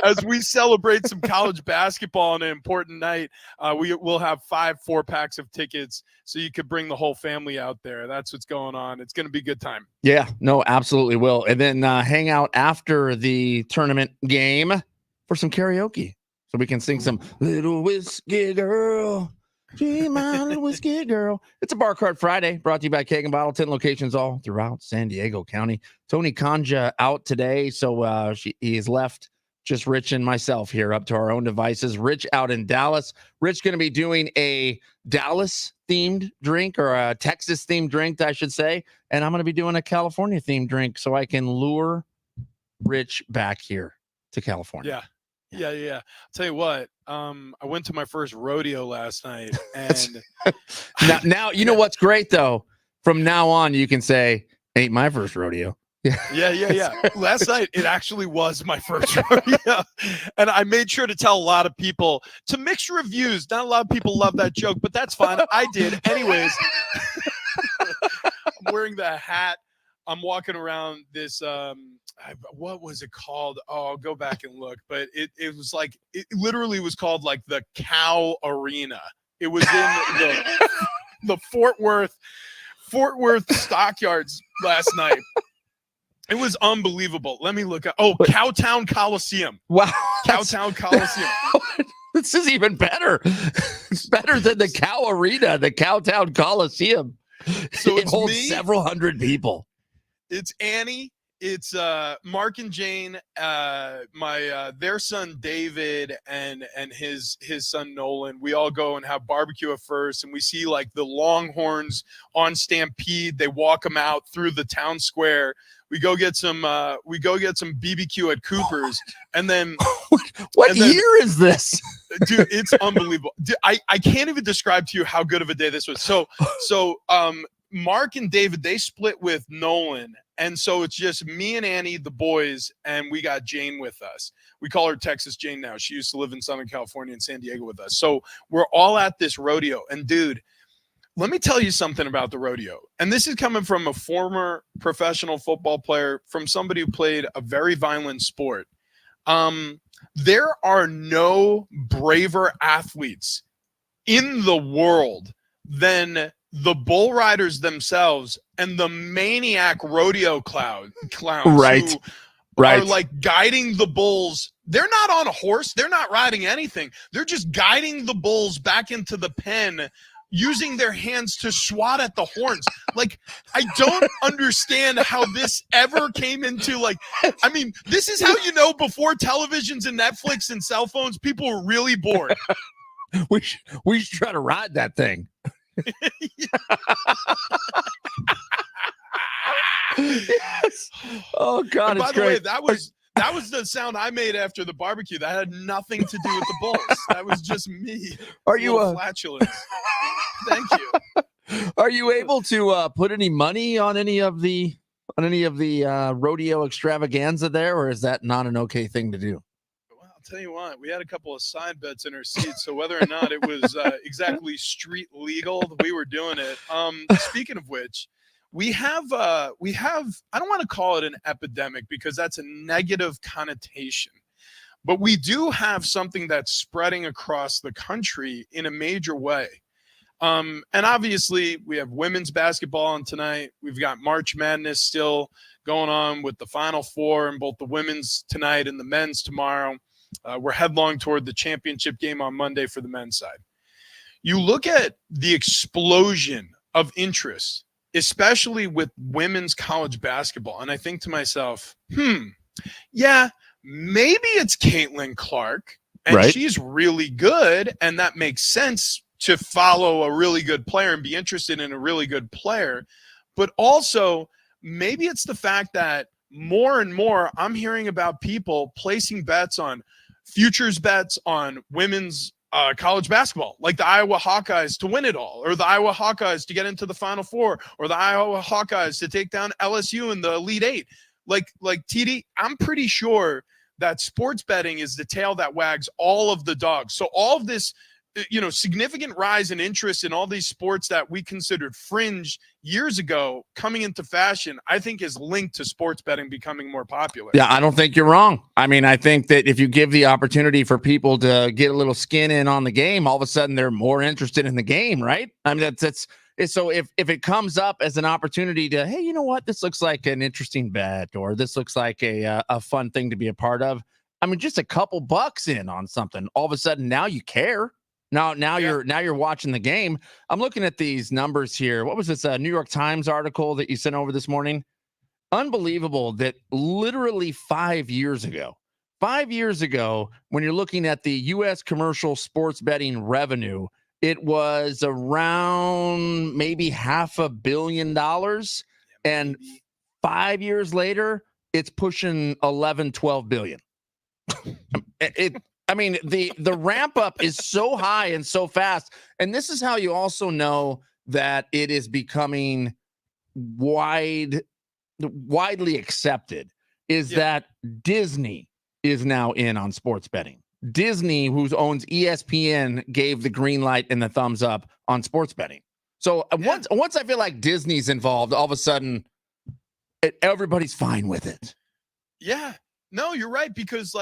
as we celebrate some college basketball on an important night. We will have 5 4-packs of tickets, so you could bring the whole family out there. That's what's going on. It's going to be a good time. Yeah, no, absolutely will. And then hang out after the tournament game for some karaoke, so we can sing some Little Whiskey Girl. She my little whiskey girl. It's a Bar Cart Friday, brought to you by Keg and Bottle. 10 locations all throughout San Diego County. Tony Kanja out today, so he is left just Rich and myself here up to our own devices. Rich out in Dallas. Rich going to be doing a Dallas-themed drink, or a Texas-themed drink, I should say, and I'm going to be doing a California-themed drink so I can lure Rich back here to California. Yeah. I'll tell you what, I went to my first rodeo last night, and now you know what's great though. From now on, you can say, "Ain't my first rodeo." Yeah. Last night, it actually was my first rodeo, and I made sure to tell a lot of people to mix reviews. Not a lot of people love that joke, but that's fine. I did, anyways. I'm wearing the hat. I'm walking around this, what was it called? Oh, I'll go back and look. But it was like, it literally was called like the Cow Arena. It was in the Fort Worth Stockyards last night. It was unbelievable. Let me look at, Cowtown Coliseum. Wow. Cowtown Coliseum. This is even better. It's better than the Cow Arena, the Cowtown Coliseum. So it holds several hundred people. It's Annie, it's Mark and Jane, their son David, and his son Nolan. We all go and have barbecue at first, and we see like the Longhorns on Stampede. They walk them out through the town square. We go get some BBQ at Cooper's, and then what year is this? Dude, it's unbelievable. Dude, I can't even describe to you how good of a day this was. So Mark and David, they split with Nolan. And so it's just me and Annie, the boys, and we got Jane with us. We call her Texas Jane now. She used to live in Southern California and San Diego with us. So we're all at this rodeo. And dude, let me tell you something about the rodeo. And this is coming from a former professional football player, from somebody who played a very violent sport. There are no braver athletes in the world than the bull riders themselves and the maniac rodeo clowns right are like guiding the bulls They're not on a horse. They're not riding anything. They're just guiding the bulls back into the pen, using their hands to swat at the horns. Like, I don't understand how this ever came into, like, I mean, this is how you know before televisions and Netflix and cell phones, people were really bored. We should try to ride that thing. Yes. Oh God, And by it's the way, great. that was the sound I made after the barbecue. That had nothing to do with the bulls. That was just me. Are you flatulence? Thank you. Are you able to put any money on any of the rodeo extravaganza there, or is that not an okay thing to do? Well, I'll tell you what, we had a couple of side bets in our seats, so whether or not it was exactly street legal, we were doing it. Speaking of which, we have I don't want to call it an epidemic because that's a negative connotation, but we do have something that's spreading across the country in a major way. And obviously we have women's basketball on tonight. We've got March Madness still going on with the Final Four and both the women's tonight and the men's tomorrow. We're headlong toward the championship game on Monday for the men's side. You look at the explosion of interest, especially with women's college basketball, and I think to myself, yeah, maybe it's Caitlin Clark, and Right. she's really good, and that makes sense to follow a really good player and be interested in a really good player. But also, maybe it's the fact that more and more I'm hearing about people placing bets on futures bets on women's college basketball, like the Iowa Hawkeyes to win it all, or the Iowa Hawkeyes to get into the Final Four, or the Iowa Hawkeyes to take down LSU in the Elite Eight. Like TD, I'm pretty sure that sports betting is the tail that wags all of the dogs. So all of this, significant rise in interest in all these sports that we considered fringe years ago coming into fashion, I think is linked to sports betting becoming more popular. Yeah, I don't think you're wrong. I mean, I think that if you give the opportunity for people to get a little skin in on the game, all of a sudden they're more interested in the game, right? I mean, that's so if it comes up as an opportunity to, hey, you know what, this looks like an interesting bet, or this looks like a fun thing to be a part of. I mean, just a couple bucks in on something, all of a sudden now you care. Now you're watching the game. I'm looking at these numbers here. What was this New York Times article that you sent over this morning? Unbelievable that literally 5 years ago, when you're looking at the U.S. commercial sports betting revenue, it was around maybe $500 million. And 5 years later, it's pushing 12 billion. I mean, the ramp up is so high and so fast. And this is how you also know that it is becoming widely accepted, is that Disney is now in on sports betting. Disney, who owns ESPN, gave the green light and the thumbs up on sports betting. So once I feel like Disney's involved, all of a sudden everybody's fine with it. Yeah, no, you're right. Because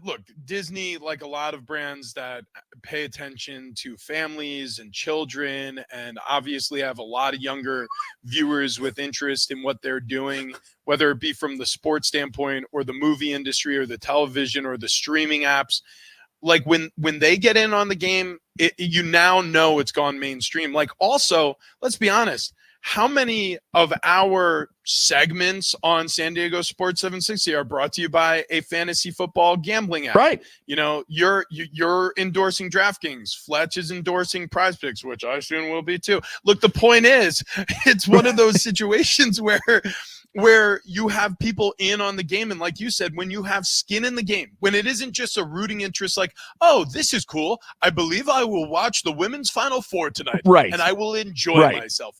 look, Disney, like a lot of brands that pay attention to families and children, and obviously have a lot of younger viewers with interest in what they're doing, whether it be from the sports standpoint or the movie industry or the television or the streaming apps. Like when they get in on the game, you now know it's gone mainstream. Like, also, let's be honest, how many of our segments on San Diego Sports 760 are brought to you by a fantasy football gambling app? Right. You're endorsing DraftKings. Fletch is endorsing Prize Picks, which I soon will be too. Look, the point is, it's one of those situations where you have people in on the game. And like you said, when you have skin in the game, when it isn't just a rooting interest, like, oh, this is cool, I believe I will watch the women's Final Four tonight. Right. And I will enjoy myself.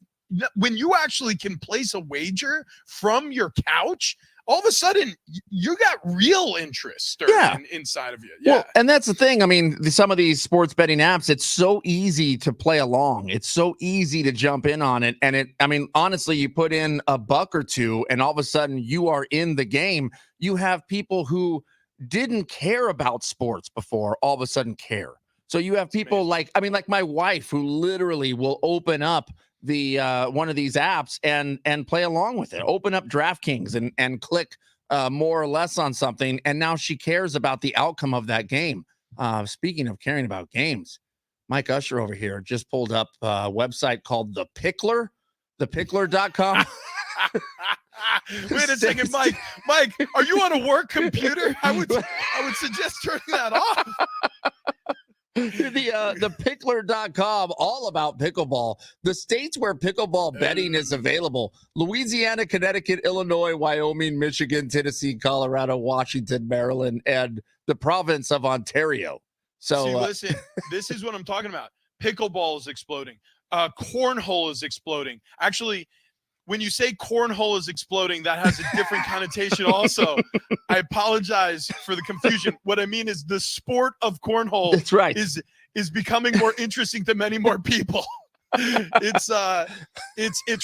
When you actually can place a wager from your couch, all of a sudden you got real interest inside of you. Yeah. Well, and that's the thing. I mean, some of these sports betting apps, it's so easy to play along. It's so easy to jump in on it. And honestly, you put in a buck or two and all of a sudden you are in the game. You have people who didn't care about sports before all of a sudden care. So you have people like my wife, who literally will open up the one of these apps and play along with it. Open up DraftKings and click more or less on something, and now she cares about the outcome of that game. Speaking of caring about games, Mike Usher over here just pulled up a website called The Pickler, thepickler.com. Wait a second, Mike. Mike, are you on a work computer? I would suggest turning that off. The pickler.com, all about pickleball. The states where pickleball betting is available: Louisiana, Connecticut, Illinois, Wyoming, Michigan, Tennessee, Colorado, Washington, Maryland, and the province of Ontario. So see, listen, this is what I'm talking about. Pickleball is exploding. Cornhole is exploding. Actually, when you say cornhole is exploding, that has a different connotation also. I apologize for the confusion. What I mean is the sport of cornhole that's right. is becoming more interesting to many more people. It's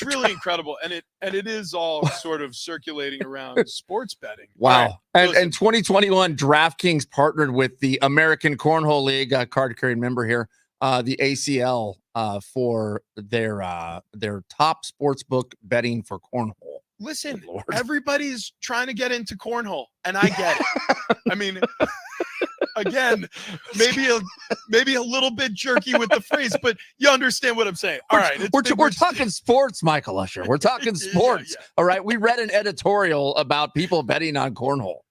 really incredible, and it is all sort of circulating around sports betting. Wow. Right, and 2021, DraftKings partnered with the American Cornhole League, a card-carrying member here, the ACL, for their top sports book betting for cornhole. Listen, everybody's trying to get into cornhole, and I get it. I mean, again, maybe a little bit jerky with the phrase, but you understand what I'm saying. All right, we're talking sports, Michael Usher. We're talking sports. Yeah. All right, we read an editorial about people betting on cornhole.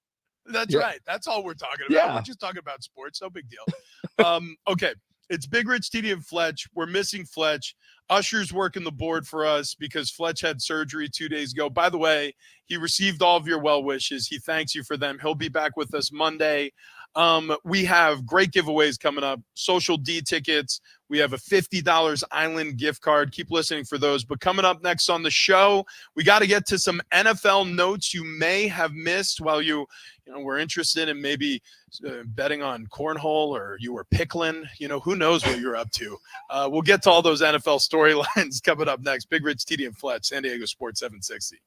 That's right. That's all we're talking about. Yeah. We're just talking about sports. No big deal. Okay. It's Big Rich, TD, and Fletch. We're missing Fletch. Usher's working the board for us because Fletch had surgery 2 days ago. By the way, he received all of your well wishes. He thanks you for them. He'll be back with us Monday. We have great giveaways coming up. Social D tickets. We have a $50 Island gift card. Keep listening for those. But coming up next on the show, we got to get to some NFL notes you may have missed while you were interested in maybe betting on cornhole, or you were pickling. Who knows what you're up to. We'll get to all those NFL storylines coming up next. Big Rich, TD, and Fletch, San Diego Sports 760.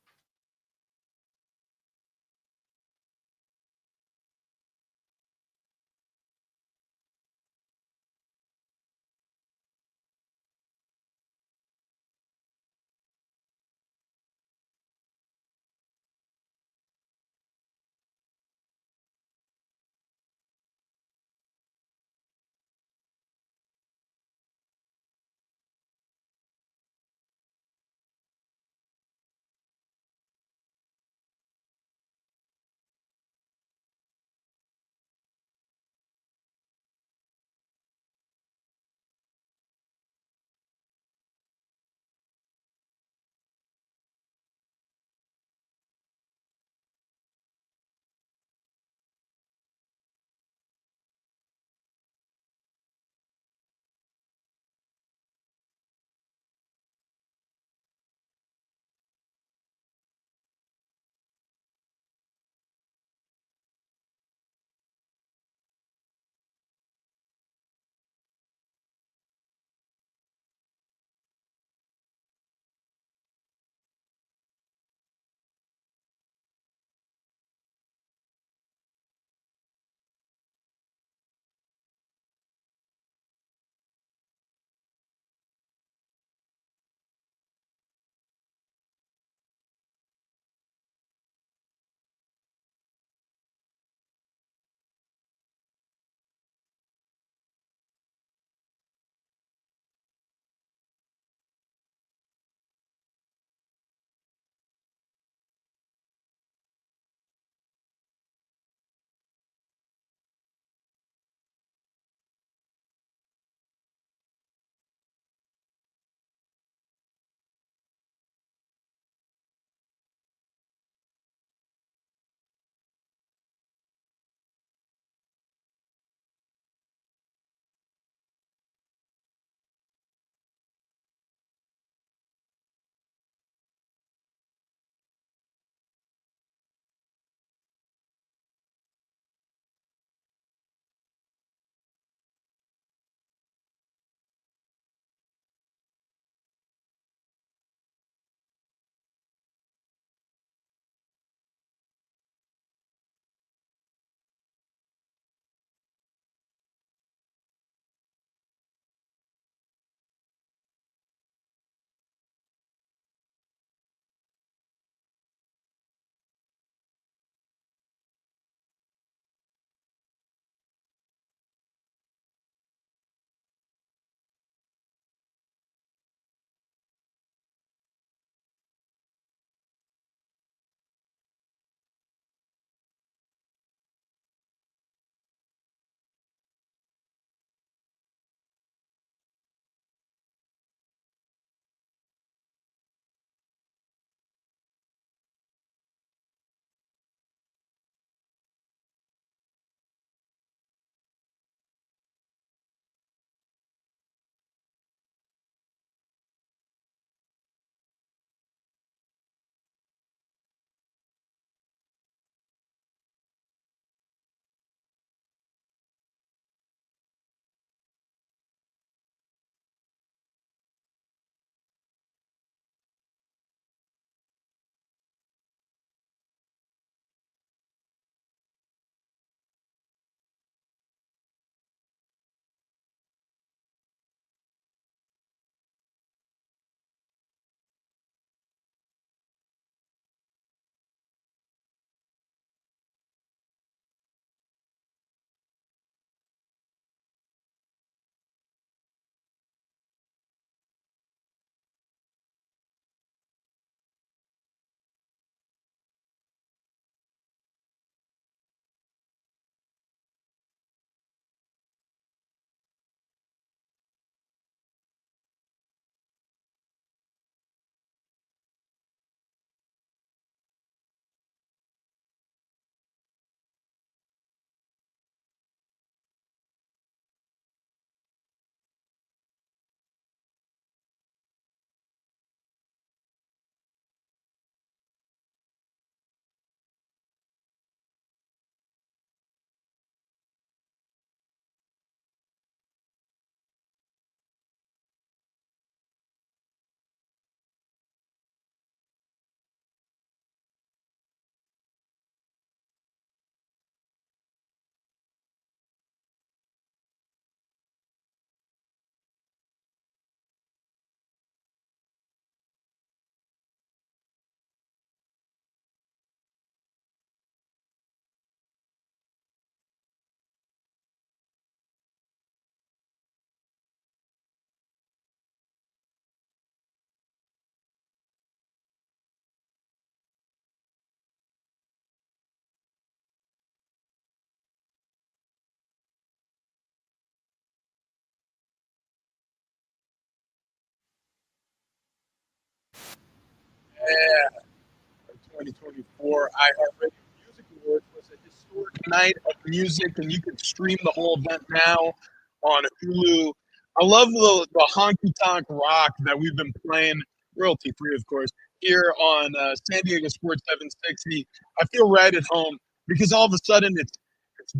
2024 iHeartRadio Music Awards was a historic night of music, and you can stream the whole event now on Hulu. I love the honky tonk rock that we've been playing, royalty free, of course, here on San Diego Sports 760. I feel right at home because all of a sudden it's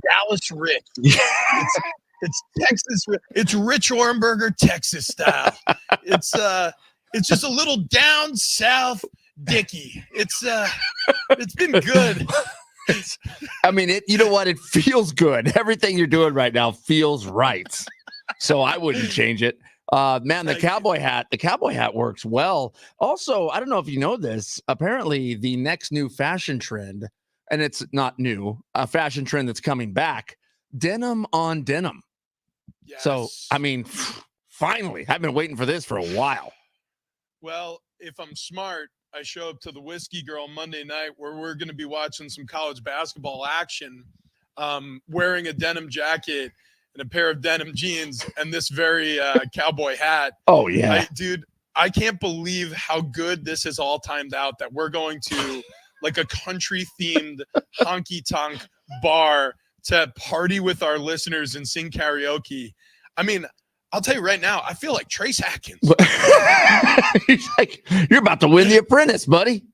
Dallas Rich. It's Texas. It's Rich Orenberger, Texas style. It's just a little down south Dickie. It's been good. I mean, you know what? It feels good. Everything you're doing right now feels right. So I wouldn't change it. Man, the cowboy hat works well. Also, I don't know if you know this. Apparently, the next new fashion trend, and it's not new, a fashion trend that's coming back, denim on denim. Yes. So, I mean, finally, I've been waiting for this for a while. Well, if I'm smart, I show up to the Whiskey Girl Monday night where we're going to be watching some college basketball action, wearing a denim jacket and a pair of denim jeans and this very cowboy hat. Oh, yeah. Dude, I can't believe how good this has all timed out that we're going to like a country-themed honky-tonk bar to party with our listeners and sing karaoke. I mean, I'll tell you right now, I feel like Trace Atkins. He's like, you're about to win The Apprentice, buddy.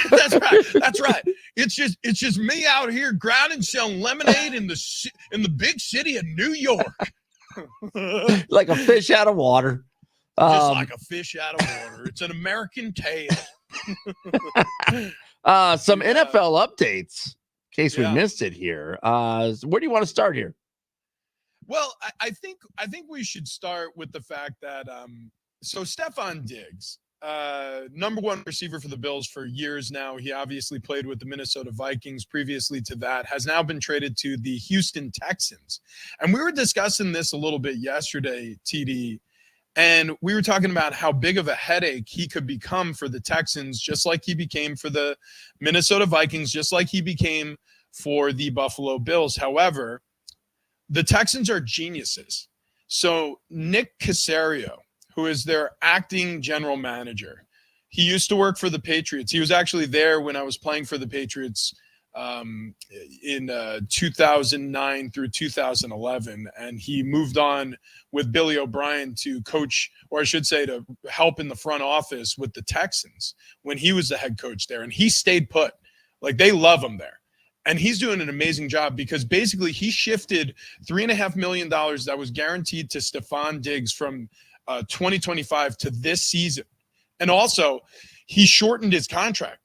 That's right. That's right. It's just me out here grinding, selling lemonade in the big city of New York. Like a fish out of water. Just like a fish out of water. It's an American tale. Some NFL updates. In case we Yeah. missed it here. Where do you want to start here? Well, I think we should start with the fact that so Stephon Diggs, number one receiver for the Bills for years now. He obviously played with the Minnesota Vikings previously to that, has now been traded to the Houston Texans. And we were discussing this a little bit yesterday, TD, and we were talking about how big of a headache he could become for the Texans, just like he became for the Minnesota Vikings, just like he became for the Buffalo Bills. However, the Texans are geniuses. So Nick Caserio, who is their acting general manager, he used to work for the Patriots. He was actually there when I was playing for the Patriots in 2009 through 2011, and he moved on with Billy O'Brien to coach, or I should say to help in the front office with the Texans when he was the head coach there, and he stayed put. Like, they love him there. And he's doing an amazing job because basically he shifted $3.5 million that was guaranteed to Stephon Diggs from 2025 to this season. And also, he shortened his contract.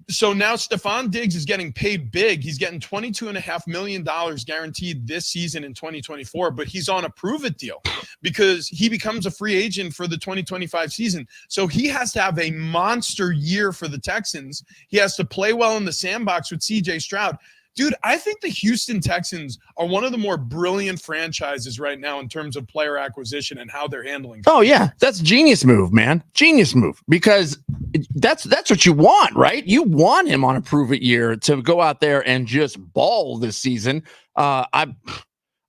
So now Stephon Diggs is getting paid big. He's getting $22.5 million guaranteed this season in 2024, but he's on a prove-it deal because he becomes a free agent for the 2025 season. So he has to have a monster year for the Texans. He has to play well in the sandbox with CJ Stroud. Dude, I think the Houston Texans are one of the more brilliant franchises right now in terms of player acquisition and how they're handling. Oh, yeah. That's genius move, man. Genius move. Because that's what you want, right? You want him on a prove-it year to go out there and just ball this season. I'm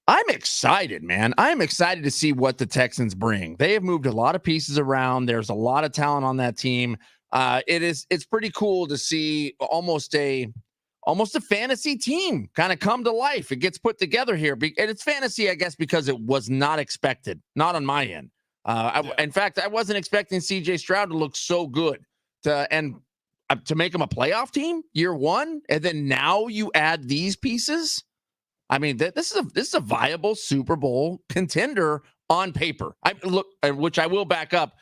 excited, man. I'm excited to see what the Texans bring. They have moved a lot of pieces around. There's a lot of talent on that team. It's pretty cool to see almost a fantasy team kind of come to life. It gets put together here. And it's fantasy, I guess, because it was not expected. Not on my end. In fact, I wasn't expecting CJ Stroud to look so good to make him a playoff team year one. And then now you add these pieces. I mean, this is a viable Super Bowl contender on paper. Which I will back up.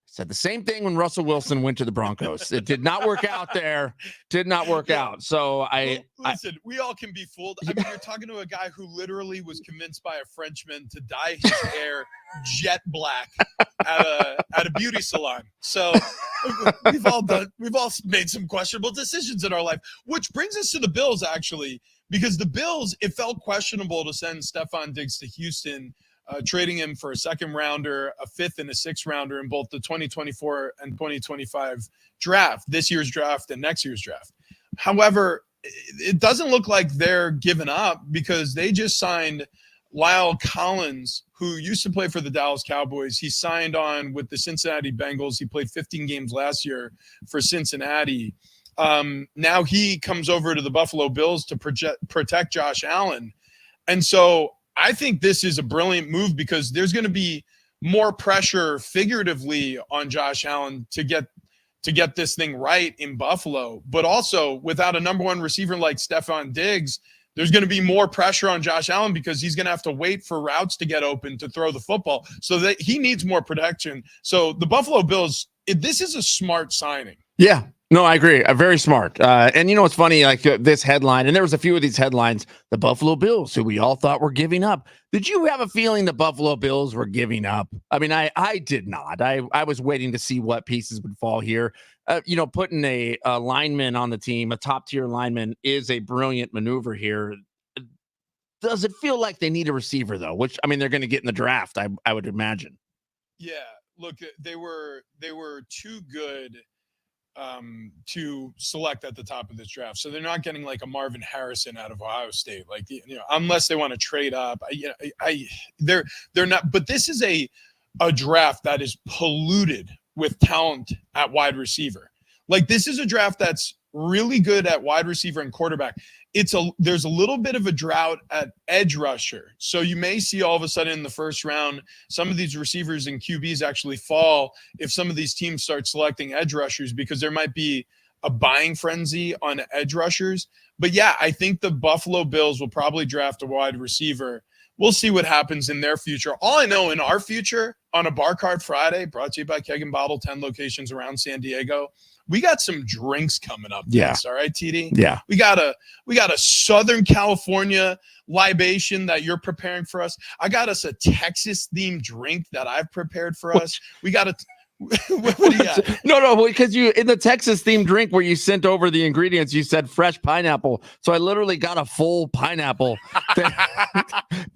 Said the same thing when Russell Wilson went to the Broncos. It did not work out there. Did not work out. So listen, we all can be fooled. I mean, you're talking to a guy who literally was convinced by a Frenchman to dye his hair jet black at a beauty salon. So we've all made some questionable decisions in our life, which brings us to the Bills, actually, because the Bills, it felt questionable to send Stephon Diggs to Houston, trading him for a second rounder, a fifth and a sixth rounder in both the 2024 and 2025 draft, this year's draft and next year's draft. However, it doesn't look like they're giving up because they just signed Lyle Collins, who used to play for the Dallas Cowboys. He signed on with the Cincinnati Bengals. He played 15 games last year for Cincinnati. Now he comes over to the Buffalo Bills to protect Josh Allen. And so I think this is a brilliant move because there's going to be more pressure figuratively on Josh Allen to get this thing right in Buffalo. But also without a number one receiver like Stefon Diggs, there's going to be more pressure on Josh Allen because he's going to have to wait for routes to get open to throw the football. So that he needs more protection. So the Buffalo Bills, this is a smart signing. Yeah. No, I agree. Very smart. And you know what's funny? Like this headline, and there was a few of these headlines. The Buffalo Bills, who we all thought were giving up. Did you have a feeling the Buffalo Bills were giving up? I mean, I did not. I was waiting to see what pieces would fall here. Putting a lineman on the team, a top tier lineman, is a brilliant maneuver here. Does it feel like they need a receiver though? Which I mean, they're going to get in the draft. I would imagine. Yeah. Look, they were too good to select at the top of this draft. So they're not getting like a Marvin Harrison out of Ohio State, like, unless they want to trade up. They're not, but this is a draft that is polluted with talent at wide receiver. Like this is a draft that's really good at wide receiver and quarterback. There's a little bit of a drought at edge rusher. So you may see all of a sudden in the first round, some of these receivers and QBs actually fall if some of these teams start selecting edge rushers because there might be a buying frenzy on edge rushers. But yeah, I think the Buffalo Bills will probably draft a wide receiver. We'll see what happens in their future. All I know in our future on a Bar Card Friday, brought to you by Keg and Bottle, 10 locations around San Diego, we got some drinks coming up. Yeah. Next, all right, TD? Yeah. We got a Southern California libation that you're preparing for us. I got us a Texas themed drink that I've prepared for us. We got a what do you got? No, because you in the Texas themed drink where you sent over the ingredients, you said fresh pineapple. So I literally got a full pineapple that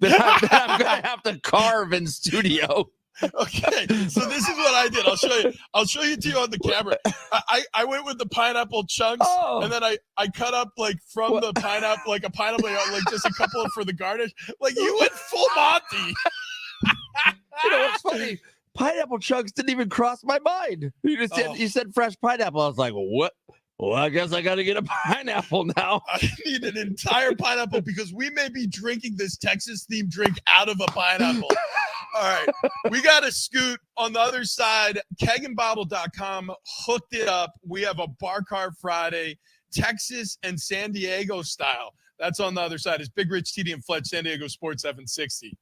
I'm gonna have to carve in studio. Okay, so this is what I did. I'll show you to you on the camera. I went with the pineapple chunks, and then I cut up like from the pineapple, like a pineapple, like just a couple for the garnish. Like you went full Monty. You know what's funny? Pineapple chunks didn't even cross my mind. You said fresh pineapple. I was like, what? Well, I guess I got to get a pineapple now. I need an entire pineapple because we may be drinking this Texas themed drink out of a pineapple. All right. We got a scoot on the other side. Kegandbottle.com hooked it up. We have a Bar Card Friday, Texas and San Diego style. That's on the other side. It's Big Rich, TD, and Fletch, San Diego Sports 760.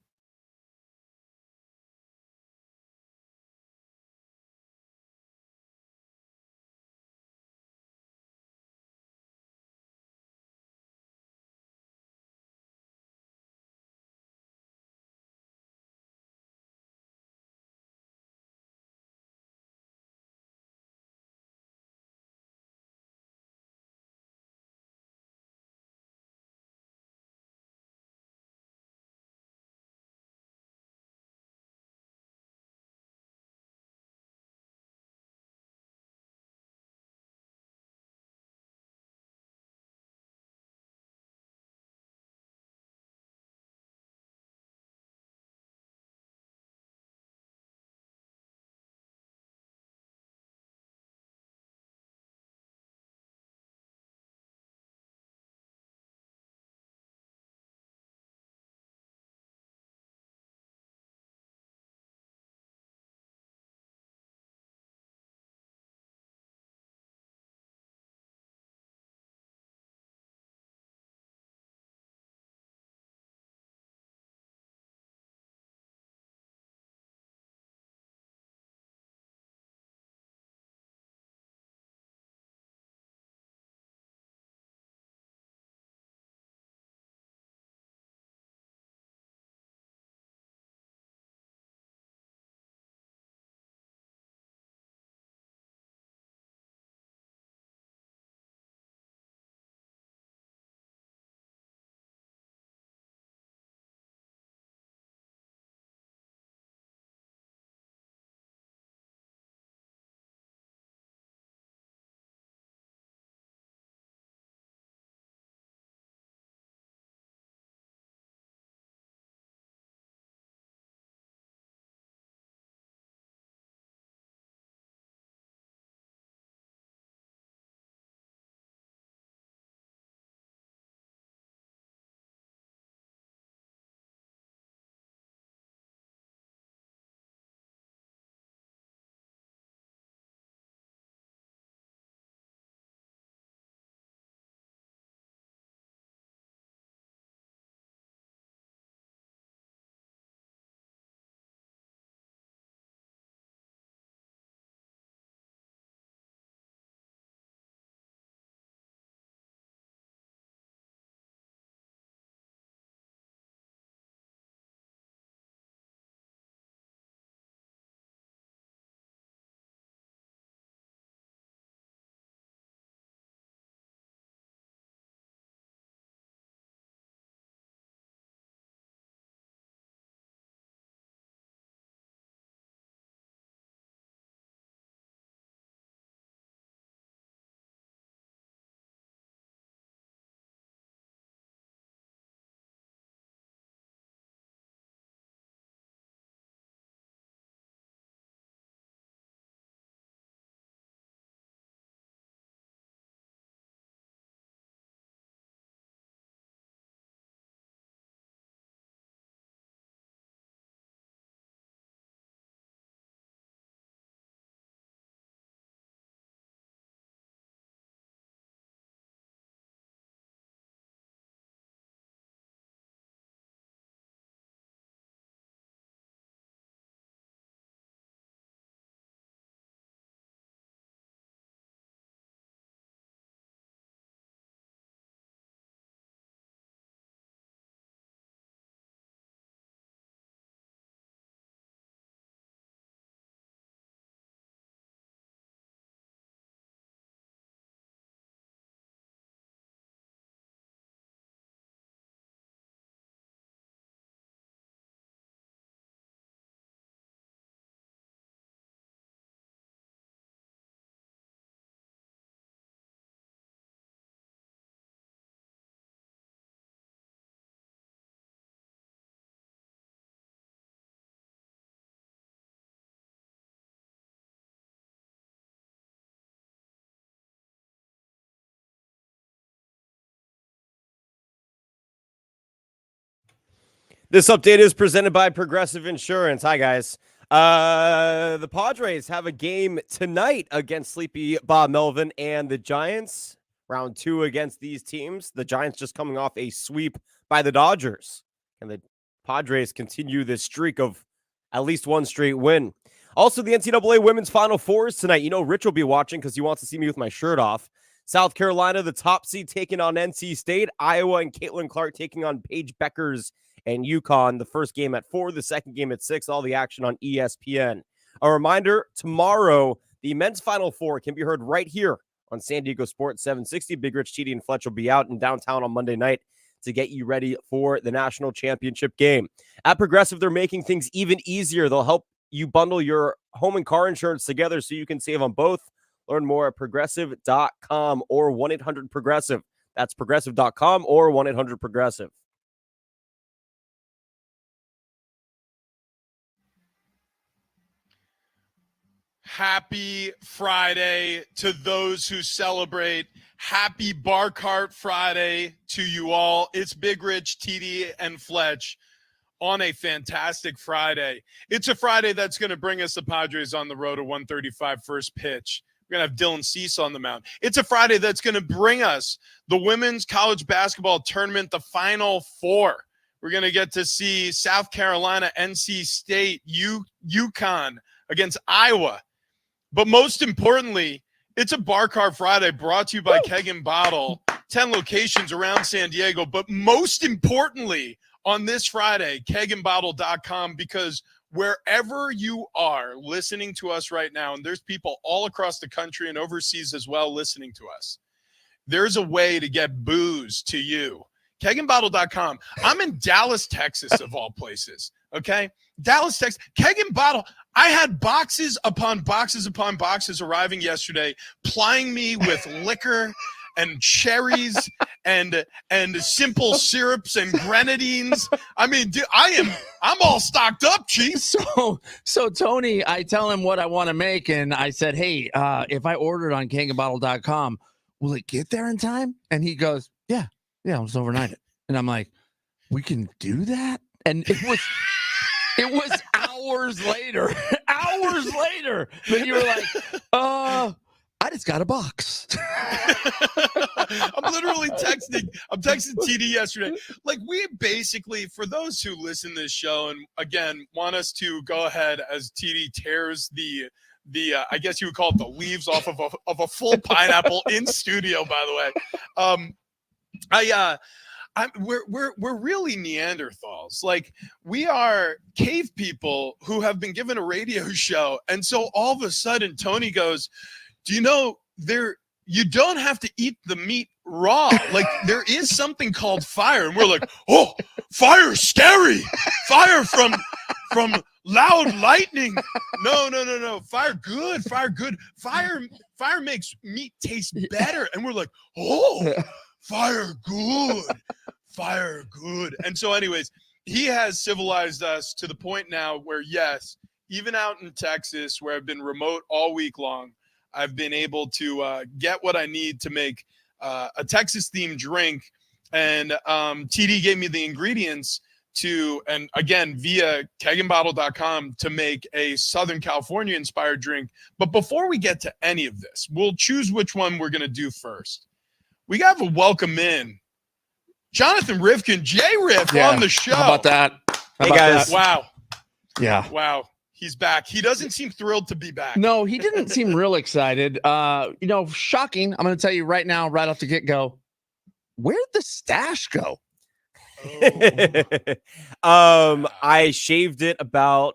This update is presented by Progressive Insurance. Hi, guys. The Padres have a game tonight against Sleepy Bob Melvin and the Giants. Round 2 against these teams. The Giants just coming off a sweep by the Dodgers. And the Padres continue this streak of at least one straight win. Also, the NCAA Women's Final Fours tonight. You know, Rich will be watching because he wants to see me with my shirt off. South Carolina, the top seed, taking on NC State. Iowa and Caitlin Clark taking on Paige Beckers and UConn. The first game at 4, the second game at 6. All the action on ESPN. A reminder, tomorrow, the men's Final Four can be heard right here on San Diego Sports 760. Big Rich, TD, and Fletch will be out in downtown on Monday night to get you ready for the national championship game. At Progressive, they're making things even easier. They'll help you bundle your home and car insurance together so you can save on both. Learn more at progressive.com or 1-800-PROGRESSIVE. That's progressive.com or 1-800-PROGRESSIVE. Happy Friday to those who celebrate. Happy Bar Cart Friday to you all. It's Big Rich, TD, and Fletch on a fantastic Friday. It's a Friday that's going to bring us the Padres on the road to 135 first pitch. We're going to have Dylan Cease on the mound. It's a Friday that's going to bring us the women's college basketball tournament, the Final Four. We're going to get to see South Carolina, NC State, UConn against Iowa. But most importantly, it's a Bar Cart Friday brought to you by Keg and Bottle, 10 locations around San Diego. But most importantly, on this Friday, kegandbottle.com, because wherever you are listening to us right now, and there's people all across the country and overseas as well listening to us, there's a way to get booze to you. Kegandbottle.com. I'm in Dallas, Texas, of all places. Okay? Dallas, Texas. Keg and Bottle. I had boxes upon boxes upon boxes arriving yesterday, plying me with liquor and cherries and simple syrups and grenadines. I mean, dude, I'm all stocked up, Chief. So Tony, I tell him what I want to make, and I said, hey, if I order it on kegandbottle.com, will it get there in time? And he goes, yeah, I'll just overnight it. And I'm like, we can do that? And it was hours later that you were like, I just got a box. I'm literally texting TD yesterday. Like, we basically, for those who listen to this show and again want us to go ahead as TD tears the I guess you would call it the leaves off of a full pineapple in studio, by the way. We're really Neanderthals. Like, we are cave people who have been given a radio show. And so all of a sudden Tony goes, do you know you don't have to eat the meat raw. Like, there is something called fire. And we're like, oh, fire is scary. Fire from loud lightning. No. Fire good. Fire makes meat taste better. And we're like, oh, fire good. And so anyways, he has civilized us to the point now where, yes, even out in Texas, where I've been remote all week long, I've been able to get what I need to make a Texas-themed drink. And TD gave me the ingredients and again, via kegandbottle.com, to make a Southern California-inspired drink. But before we get to any of this, we'll choose which one we're going to do first. We got to welcome in Jonathan Rifkin, J-Riff, on the show. How about that? Hey, guys. Wow. Yeah. Wow. He's back. He doesn't seem thrilled to be back. No, he didn't seem real excited. Shocking. I'm going to tell you right now, right off the get-go, where'd the stash go? I shaved it about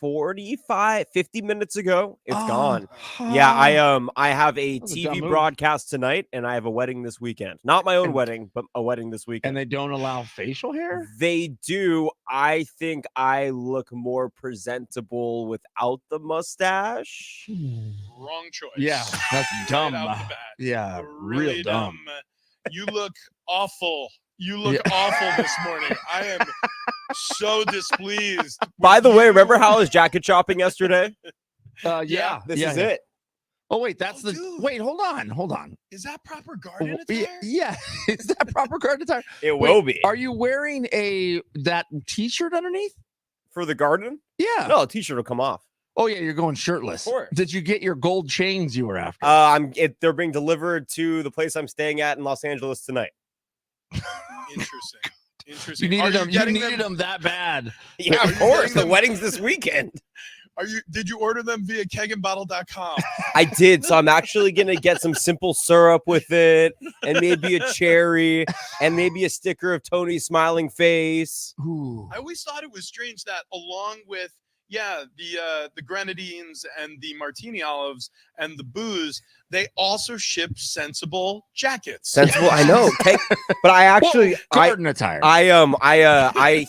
50 minutes ago. It's gone. Yeah, I have a TV broadcast tonight, and I have a wedding this weekend. Not my own wedding, but a wedding this weekend. And they don't allow facial hair? They do. I think I look more presentable without the mustache. Wrong choice. Yeah, that's dumb. Right out the bat. Yeah, really real dumb. You look awful. Awful this morning. I am so displeased. By the way, remember how I was jacket shopping yesterday? Yeah. This is it. Oh wait, that's Oh, the dude. wait. Hold on. Is that proper garden Oh, attire? yeah, is that proper garden attire? It Wait, will be Are you wearing that T-shirt underneath? for the garden. Yeah. No, t-shirt will come off. Oh yeah, you're going shirtless. Of course. Did you get your gold chains you were after? They're being delivered to the place I'm staying at in Los Angeles tonight. Interesting. you Interesting. needed them. You getting needed them that bad. Yeah, Are of you course. getting The them- wedding's this weekend. Did you order them via keganbottle.com? I did, so I'm actually gonna get some simple syrup with it, and maybe a cherry, and maybe a sticker of Tony's smiling face. Ooh. I always thought it was strange that along with the grenadines and the martini olives and the booze, they also ship sensible jackets. Sensible, I know. Okay, but I actually, Garden attire. I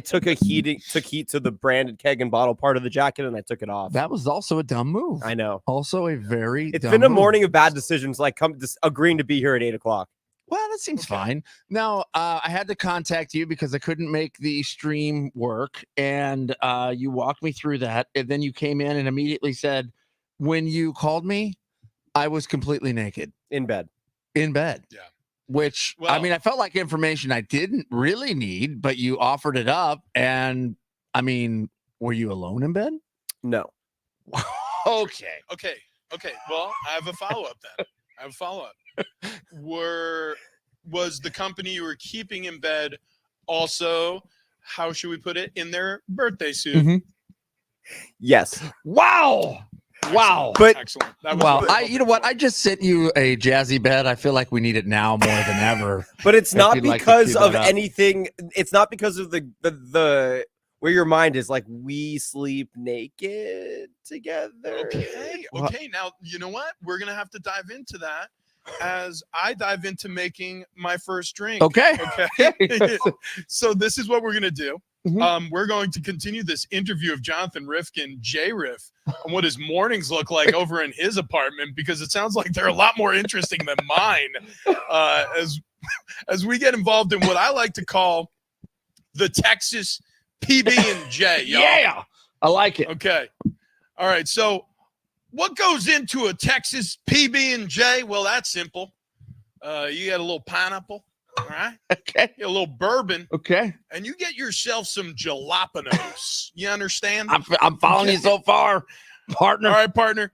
took heat to the branded keg and bottle part of the jacket, and I took it off. That was also a dumb move. I know. Also a very. It's dumb been a move. morning of bad decisions, like agreeing to be here at 8:00. Well, that seems Okay. fine. Now, I had to contact you because I couldn't make the stream work, and you walked me through that. And then you came in and immediately said, when you called me, I was completely naked In bed. in bed. Yeah. Which, I Well- mean, I felt like information I didn't really need, but you offered it up. And I mean, were you alone in bed? No. Okay. Okay. Well, I have a follow-up then. Was the company you were keeping in bed also, how should we put it, in their birthday suit? Mhm. Yes. Wow. Wow. But- Excellent. That was Well, what I was you know what? hoping I just sent you a jazzy bed. I feel like we need it now more than ever. But it's If not you'd like to because cue of that up. anything. It's not because of the where your mind is. Like, we sleep naked together. Okay. Now, you know what? We're going to have to dive into that as I dive into making my first drink. Okay. Okay. So this is what we're going to do. Mhm. We're going to continue this interview of Jonathan Rifkin, J Riff, on what his mornings look like over in his apartment, because it sounds like they're a lot more interesting than mine. As we get involved in what I like to call the Texas PB&J. Y'all. Yeah. I like it. Okay. All right. So what goes into a Texas PB&J? Well, that's simple. You get a little pineapple, all right? Okay. You get a little bourbon, Okay. and you get yourself some jalapenos. You understand? I'm following you so far, partner. All right, partner.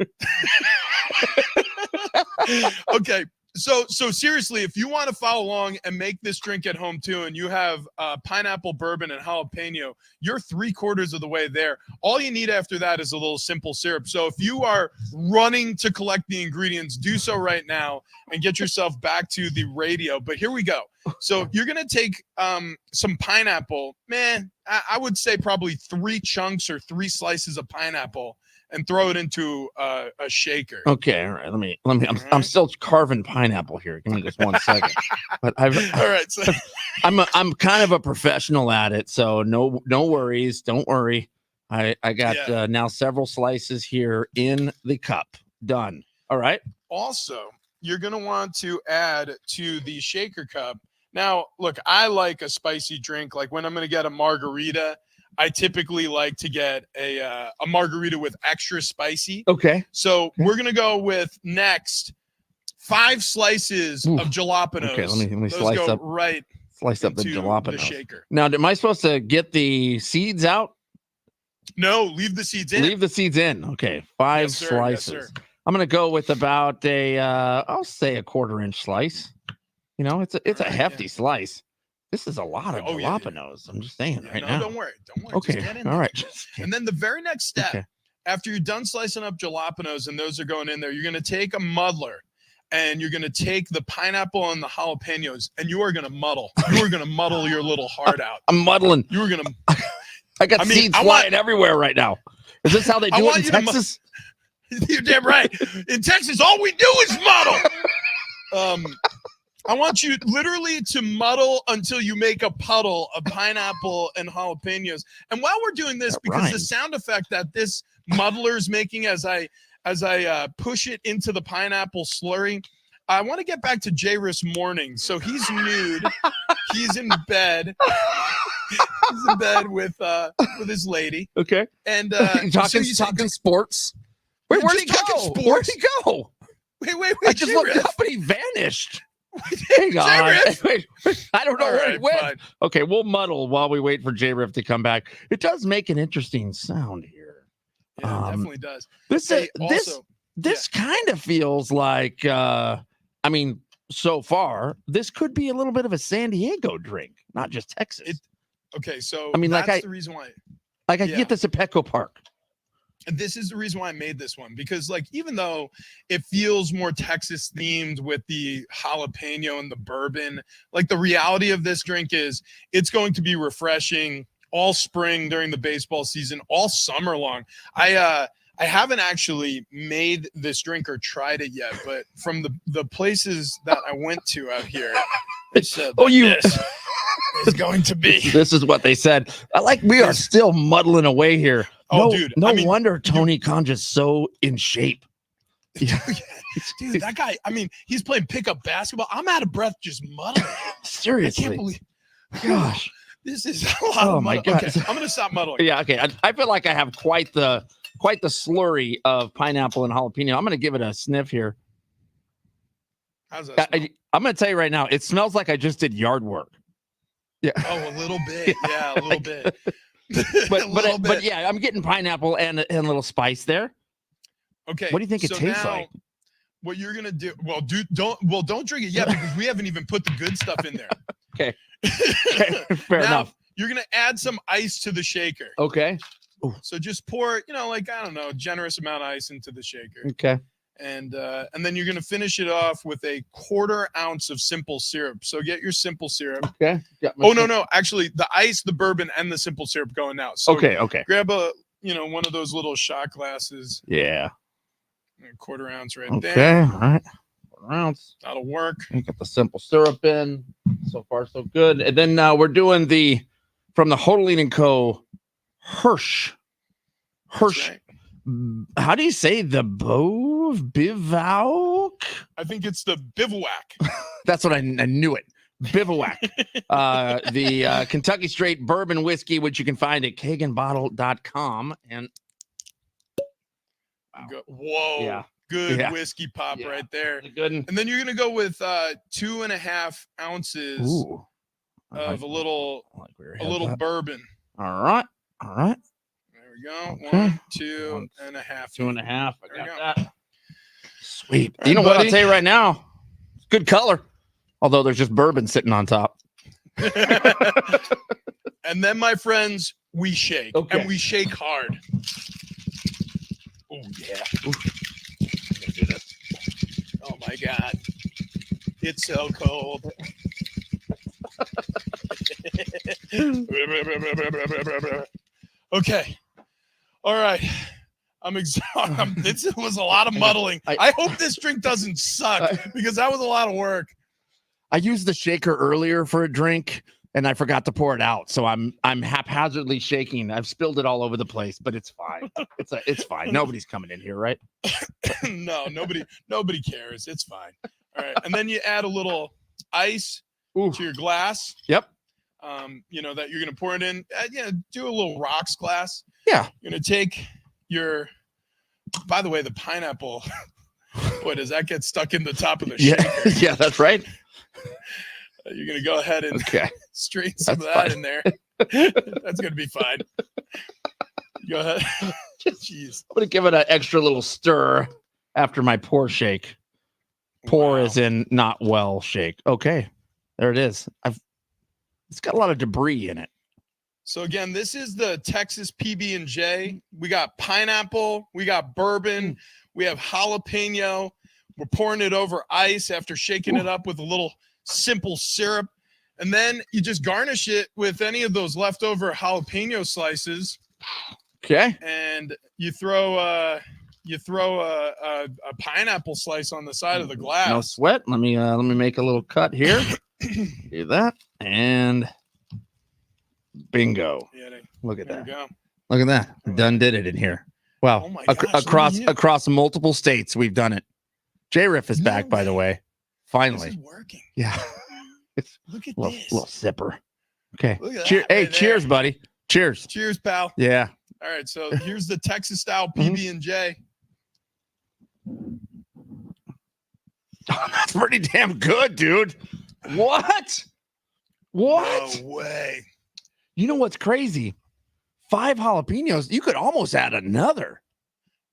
Okay. So seriously, if you want to follow along and make this drink at home too, and you have pineapple, bourbon, and jalapeno, you're 3/4 of the way there. All you need after that is a little simple syrup. So if you are running to collect the ingredients, do so right now and get yourself back to the radio. But here we go. So you're gonna take some pineapple, man. I would say probably 3 chunks or 3 slices of pineapple, and throw it into a shaker. Okay. All right. Let me. I'm right. still carving pineapple here. Give me just 1 second. But All right. So I'm kind of a professional at it, so no worries. Don't worry. I got Yeah. now several slices here in the cup. Done. All right. also, you're going to want to add to the shaker cup. Now, look, I like a spicy drink. Like when I'm going to get a margarita, I typically like to get a margarita with extra spicy. Okay. So we're going to go with next 5 slices Oof. of jalapenos. Okay, let me Those slice go up right Slice up the into jalapenos. the shaker. Now, am I supposed to get the seeds out? No, leave the seeds in. Leave the seeds in. Okay, 5 Yes, sir. Yes, slices. sir. I'm gonna go with about I'll say a 1/4-inch slice. You know, it's a Alright, hefty yeah. slice. This is a lot of Oh, yeah. jalapenos. I'm just saying Yeah, right no, now. don't worry. Don't worry. Okay, Just get in all there. right. And then the very next step, Okay. after you're done slicing up jalapenos and those are going in there, you're going to take a muddler and you're going to take the pineapple and the jalapenos and you are going to muddle. You are going to muddle your little heart out. I'm muddling. You are going to, I got I mean, seeds I flying want- everywhere right now. Is this how they I do want it you in to mu- Texas? you're damn right. In Texas, all we do is muddle. I want you literally to muddle until you make a puddle of pineapple and jalapenos. And while we're doing this, That because the rhymes. sound effect that this muddler's making as I push it into the pineapple slurry, I want to get back to J-Riss morning. So he's nude. He's in bed. He's in bed with his lady. Okay. And Talking so you say, talking sports. Wait, We're where'd he just talking go? Where'd sports. he go? Wait. I just looked J-Riff. up and he vanished. Hang on. J-Riff. Wait, I don't know All where he right, went. fine. Okay, we'll muddle while we wait for J-Riff to come back. It does make an interesting sound here. Yeah, it Um, definitely does. This Hey, this also, this kind of feels like I mean, so far, this could be a little bit of a San Diego drink, not just Texas. okay, so I mean, like, that's the reason why. Like I yeah. get this at Petco Park. And this is the reason why I made this one, because like even though it feels more Texas themed with the jalapeno and the bourbon, like the reality of this drink is it's going to be refreshing all spring during the baseball season, all summer long. I haven't actually made this drink or tried it yet, but from the places that I went to out here, they said this is going to be. This is what they said. We are still muddling away here. Oh, no, dude, no I mean, wonder Tony Khan just so in shape. Yeah. Dude, that guy, I mean, he's playing pickup basketball. I'm out of breath just muddling. I Seriously. can't believe. Gosh. This is a lot Oh of my muddling. God. Okay, I'm gonna stop muddling. Yeah, okay. I feel like I have quite the slurry of pineapple and jalapeno. I'm gonna give it a sniff here. How's that smell? I'm gonna tell you right now, it smells like I just did yard work. Yeah. Oh, a little bit. Yeah, a little bit. But yeah, I'm getting pineapple and a little spice there. Okay. What do you think it tastes now, like? What you're gonna do? Well, don't drink it yet because we haven't even put the good stuff in there. Okay. Fair Now, enough. You're gonna add some ice to the shaker. Okay. So just pour, like I don't know, generous amount of ice into the shaker, Okay. and then you're gonna finish it off with a 1/4 ounce of simple syrup. So get your simple syrup. Okay. Oh no, actually, the ice, the bourbon, and the simple syrup going out. So Okay. grab one of those little shot glasses, Yeah. a 1/4 ounce right Okay. there. All right. 1/4 ounce. That'll work. You get the simple syrup in. So far, so good. And then we're doing from the Hodolin & Co. Hirsch. That's right. How do you say the bivouac? I think it's the bivouac. That's what I knew it. Bivouac. The Kentucky Straight Bourbon Whiskey, which you can find at kaganbottle.com. And Whoa. Yeah. Good Yeah. whiskey pop Yeah. right there. good. And then you're gonna go with 2.5 ounces Ooh. of a little bourbon. All right. There we go. Okay. 1, 2.5. 2.5. There I we got go. that. Sweet. All You know right, what I'll buddy. tell you right now? It's good color. Although there's just bourbon sitting on top. And then, my friends, we shake. Okay. And we shake hard. Oh, yeah. Oh, my God. It's so cold. Okay. All right. I'm exhausted. This was a lot of muddling. I hope this drink doesn't suck because that was a lot of work. I used the shaker earlier for a drink and I forgot to pour it out. So I'm haphazardly shaking. I've spilled it all over the place, but it's fine. It's fine. Nobody's coming in here, right? No, nobody cares. It's fine. All right. And then you add a little ice Ooh. to your glass. Yep. That you're gonna pour it in. Do a little rocks glass. Yeah. You're gonna take your. By the way, the pineapple. Boy, does that get stuck in the top of the shaker? Yeah, that's right. You're gonna go ahead and Okay. strain some That's of that fine. in there. That's gonna be fine. Go ahead. Jeez. I'm gonna give it an extra little stir after my pour shake. Pour Wow. is in not well shake. Okay. There it is. It's got a lot of debris in it. So again, this is the Texas PB&J. We got pineapple, we got bourbon, we have jalapeno. We're pouring it over ice after shaking it up with a little simple syrup. And then you just garnish it with any of those leftover jalapeno slices. Okay. And you throw a pineapple slice on the side of the glass. No sweat. Let me make a little cut here. Do that. And bingo. Yeah, Look at there we that. go. Look at that. Done did it in here. Wow. Oh my gosh, look at across you. across multiple states, we've done it. J-Riff is No back, by the way. This Finally. is working. Yeah. Look at little this. sipper. Okay. Look at Cheer. that Hey, right there. cheers, buddy. Cheers. Cheers, pal. Yeah. All right, so here's the Texas style Mhm. PB&J. That's pretty damn good, dude. What? What? No way. You know what's crazy? 5 jalapenos. You could almost add another.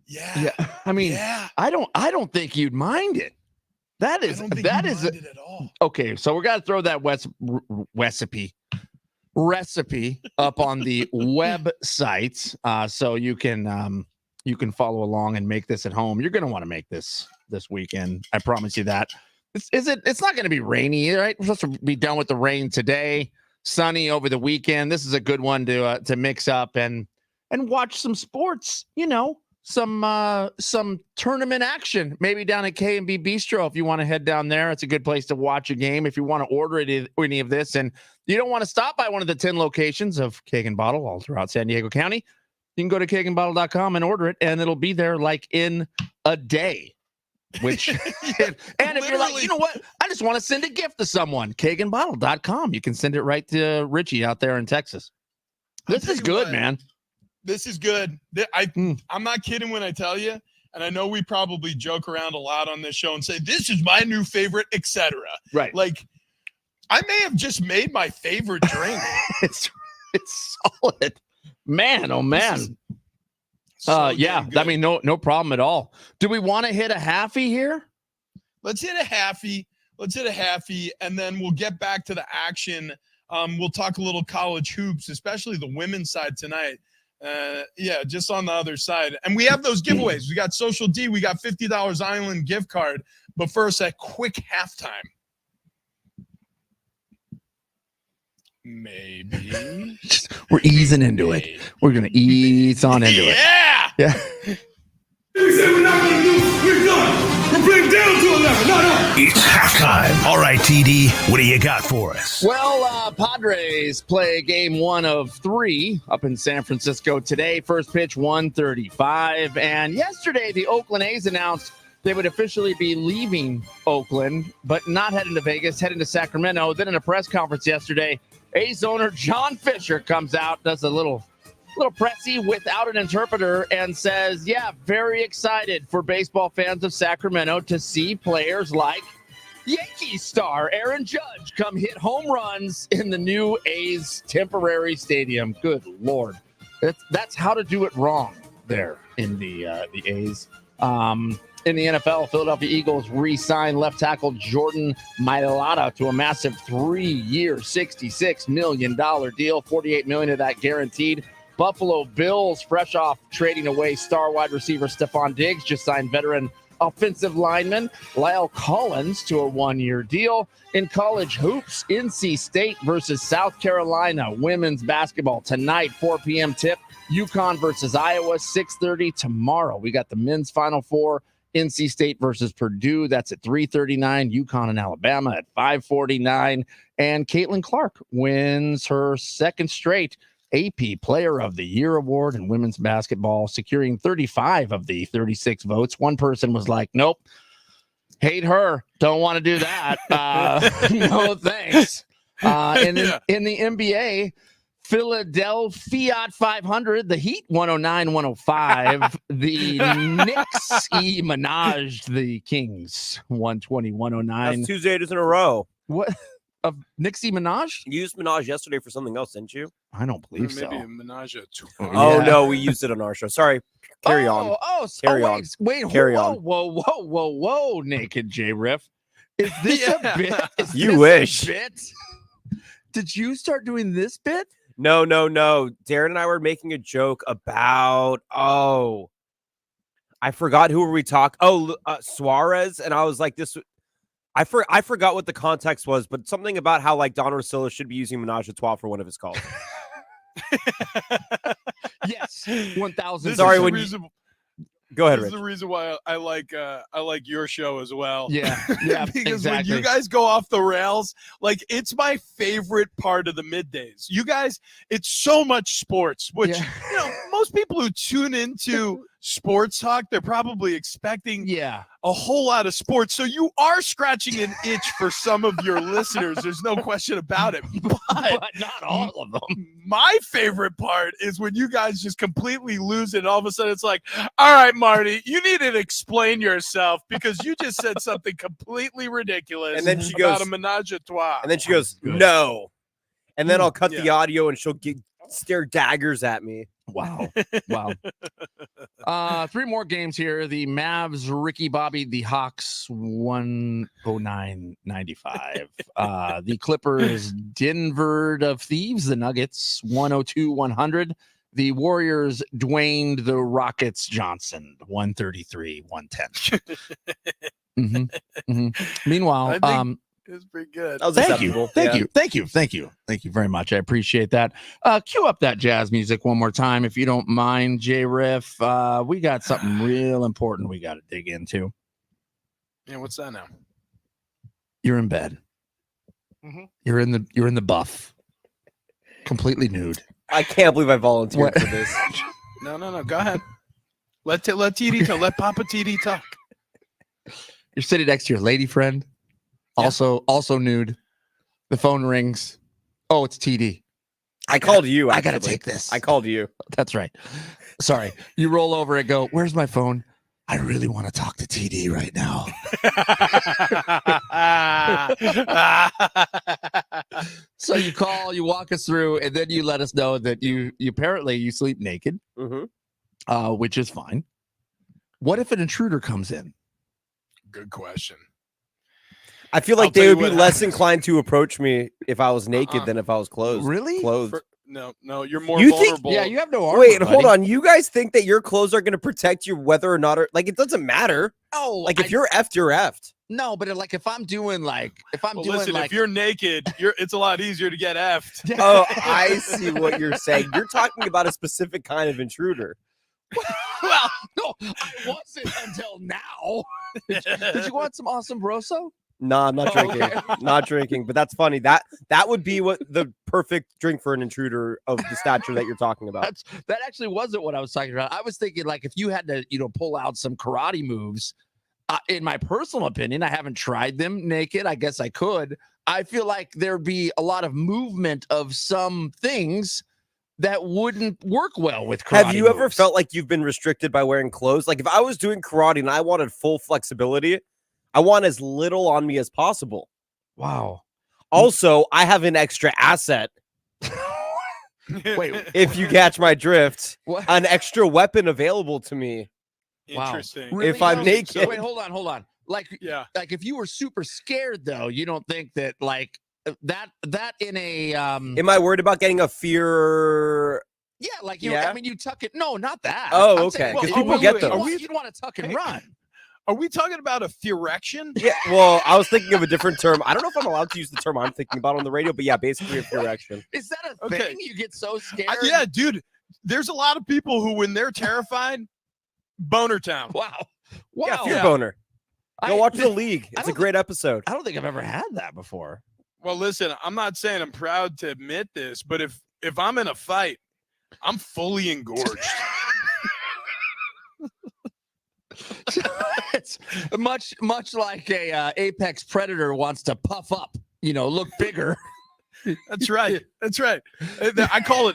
Yeah. I mean, yeah. I don't think you'd mind it. That is I don't think that you is mind it at all. okay. So we're gonna throw that recipe up on the website, so you can follow along and make this at home. You're gonna want to make this weekend. I promise you that. It's not gonna be rainy, right? We're supposed to be done with the rain today. Sunny over the weekend. This is a good one to mix up and watch some sports. You know, some tournament action, maybe down at K&B Bistro. If you want to head down there, it's a good place to watch a game. If you want to order any of this and you don't want to stop by one of the 10 locations of Keg and Bottle all throughout San Diego County, you can go to kegandbottle.com and order it, and it'll be there like in a day. Which and if you're like, you know what, I just want to send a gift to someone, kegandbottle.com. You can send it right to Richie out there in Texas. This is good, man. This is good. I'm not kidding when I tell you, and I know we probably joke around a lot on this show and say, this is my new favorite, etc. Right. Like, I may have just made my favorite drink. it's solid. Man, oh man. Yeah, I mean, no problem at all. Do we want to hit a halfie here? Let's hit a halfie, and then we'll get back to the action. We'll talk a little college hoops, especially the women's side tonight. Just on the other side. And we have those giveaways. We got Social D. We got $50 Island gift card. But first, a quick halftime. Maybe. We're easing into it. We're going to ease on into it. Yeah. We said we're not going to do, we're done. We're playing down to 11. No. It's halftime. All right, TD, what do you got for us? Well, Padres play game 1 of 3 up in San Francisco today. First pitch, 1:35. And yesterday, the Oakland A's announced they would officially be leaving Oakland, but not heading to Vegas, heading to Sacramento. Then in a press conference yesterday, A's owner John Fisher comes out, does a little pressy without an interpreter, and says, yeah, very excited for baseball fans of Sacramento to see players like Yankees star Aaron Judge come hit home runs in the new A's temporary stadium. Good Lord. That's how to do it wrong there in the A's. In the NFL, Philadelphia Eagles re-signed left tackle Jordan Mailata to a massive 3-year, $66 million deal, $48 million of that guaranteed. Buffalo Bills, fresh off trading away star wide receiver Stephon Diggs, just signed veteran offensive lineman Lyle Collins to a 1-year deal. In college hoops, NC State versus South Carolina women's basketball tonight, 4 p.m. tip. UConn versus Iowa, 6:30 tomorrow. We got the men's Final Four. NC State versus Purdue. That's at 3:39. UConn and Alabama at 5:49. And Caitlin Clark wins her second straight AP Player of the Year award in women's basketball, securing 35 of the 36 votes. One person was like, nope, hate her. Don't want to do that. No, thanks. In the NBA, Philadelphia 500, the Heat 109-105, the Knicks managed the Kings 120-109. That's 2 Zetas in a row. What? Of Nixie Minaj? You used Minaj yesterday for something else, didn't you? I don't believe so. Maybe a menage a trois. Oh, no, we used it on our show. Sorry. Carry on. Carry on. Wait, Carry on. Whoa, Naked J Riff. Is this a bit? You wish. A bit? Did you start doing this bit? No. Darren and I were making a joke about, I forgot who were we talking. Suarez. And I was like, I forgot what the context was, but something about how like Don Rosillo should be using menage a trois for one of his calls. Yes, 1,000. Sorry, go ahead, This Rich. is the reason why I like your show as well. Yeah, Because exactly. when you guys go off the rails, like it's my favorite part of the middays. You guys, it's so much sports, which Yeah. most most people who tune into sports talk, they're probably expecting Yeah. a whole lot of sports. So you are scratching an itch for some of your listeners. There's no question about it. But But not all of them. my favorite part is when you guys just completely lose it. All of a sudden, it's like, all right, Marty, you need to explain yourself because you just said something completely ridiculous. And then she about goes- a menage a trois. And then she goes, Good. no. And then I'll cut the Yeah. audio and she'll stare daggers at me. Wow. Wow. 3 more games here. The Mavs, Ricky Bobby, the Hawks, 109.95. The Clippers, Denver of Thieves, the Nuggets, 102-100. The Warriors, Dwayne the Rockets Johnson, 133-110. Meanwhile, I think- It's pretty good. That was Thank acceptable. you. Thank Yeah. you. Thank you. Thank you. Thank you very much. I appreciate that. Cue up that jazz music one more time, if you don't mind, J Riff. We got something real important we got to dig into. Yeah, what's that now? You're in bed. Mhm. You're in the buff. Completely nude. I can't believe I volunteered What? for this. No. Go ahead. Let TD talk. Let Papa TD talk. You're sitting next to your lady friend. Yeah. Also nude. The phone rings. Oh, it's TD. I called you. I gotta actually. take this. I called you. That's right. Sorry. You roll over and go, where's my phone? I really want to talk to TD right now. So you call, you walk us through, and then you let us know that you apparently you sleep naked, which is fine. What if an intruder comes in? Good question. I feel I'll like tell they you would be what less happens. inclined to approach me if I was naked Uh-uh. than if I was clothed. Really? Clothed. No, you're more You think- vulnerable. Yeah, you have no armor. Wait, hold buddy. on. You guys think that your clothes are going to protect you whether or not, like, it doesn't matter. Oh, Like, if you're effed, you're effed. no, but like if I'm doing like Well, listen, if you're naked, it's a lot easier to get effed. Oh, I see what you're saying. You're talking about a specific kind of intruder. well, no, I wasn't until now. Did you want some awesome broso? No, I'm not Oh, drinking. okay. Not drinking. But that's funny. That would be what the perfect drink for an intruder of the stature that you're talking about. That actually wasn't what I was talking about. I was thinking like if you had to, pull out some karate moves. In my personal opinion, I haven't tried them naked. I guess I could. I feel like there'd be a lot of movement of some things that wouldn't work well with karate. Have you ever moves. felt like you've been restricted by wearing clothes? Like if I was doing karate and I wanted full flexibility, I want as little on me as possible. Wow. Also, I have an extra asset. Wait, If you catch my drift, What? an extra weapon available to me. Wow. Interesting. Really, If I'm though? naked. Wait, hold on. Like if you were super scared though, you don't think that like that in a Am I worried about getting a fear? yeah, like Yeah? I mean you tuck it. No, not that. Oh, I'm okay, saying, 'cause well, people wait, get wait, those. You'd want to tuck and run. Are we talking about a erection? Yeah, well, I was thinking of a different term. I don't know if I'm allowed to use the term I'm thinking about on the radio, but yeah, basically a fear erection. Is that a Okay. thing? You get so scared. Yeah, dude. There's a lot of people who, when they're terrified, boner town. Wow. Yeah, Wow. fear boner. Go I- watch The League. I It's a don't great episode. I don't think I've ever had that before. Well, listen, I'm not saying I'm proud to admit this, but if I'm in a fight, I'm fully engorged. It's much like a apex predator wants to puff up, look bigger. That's right. That's right. I call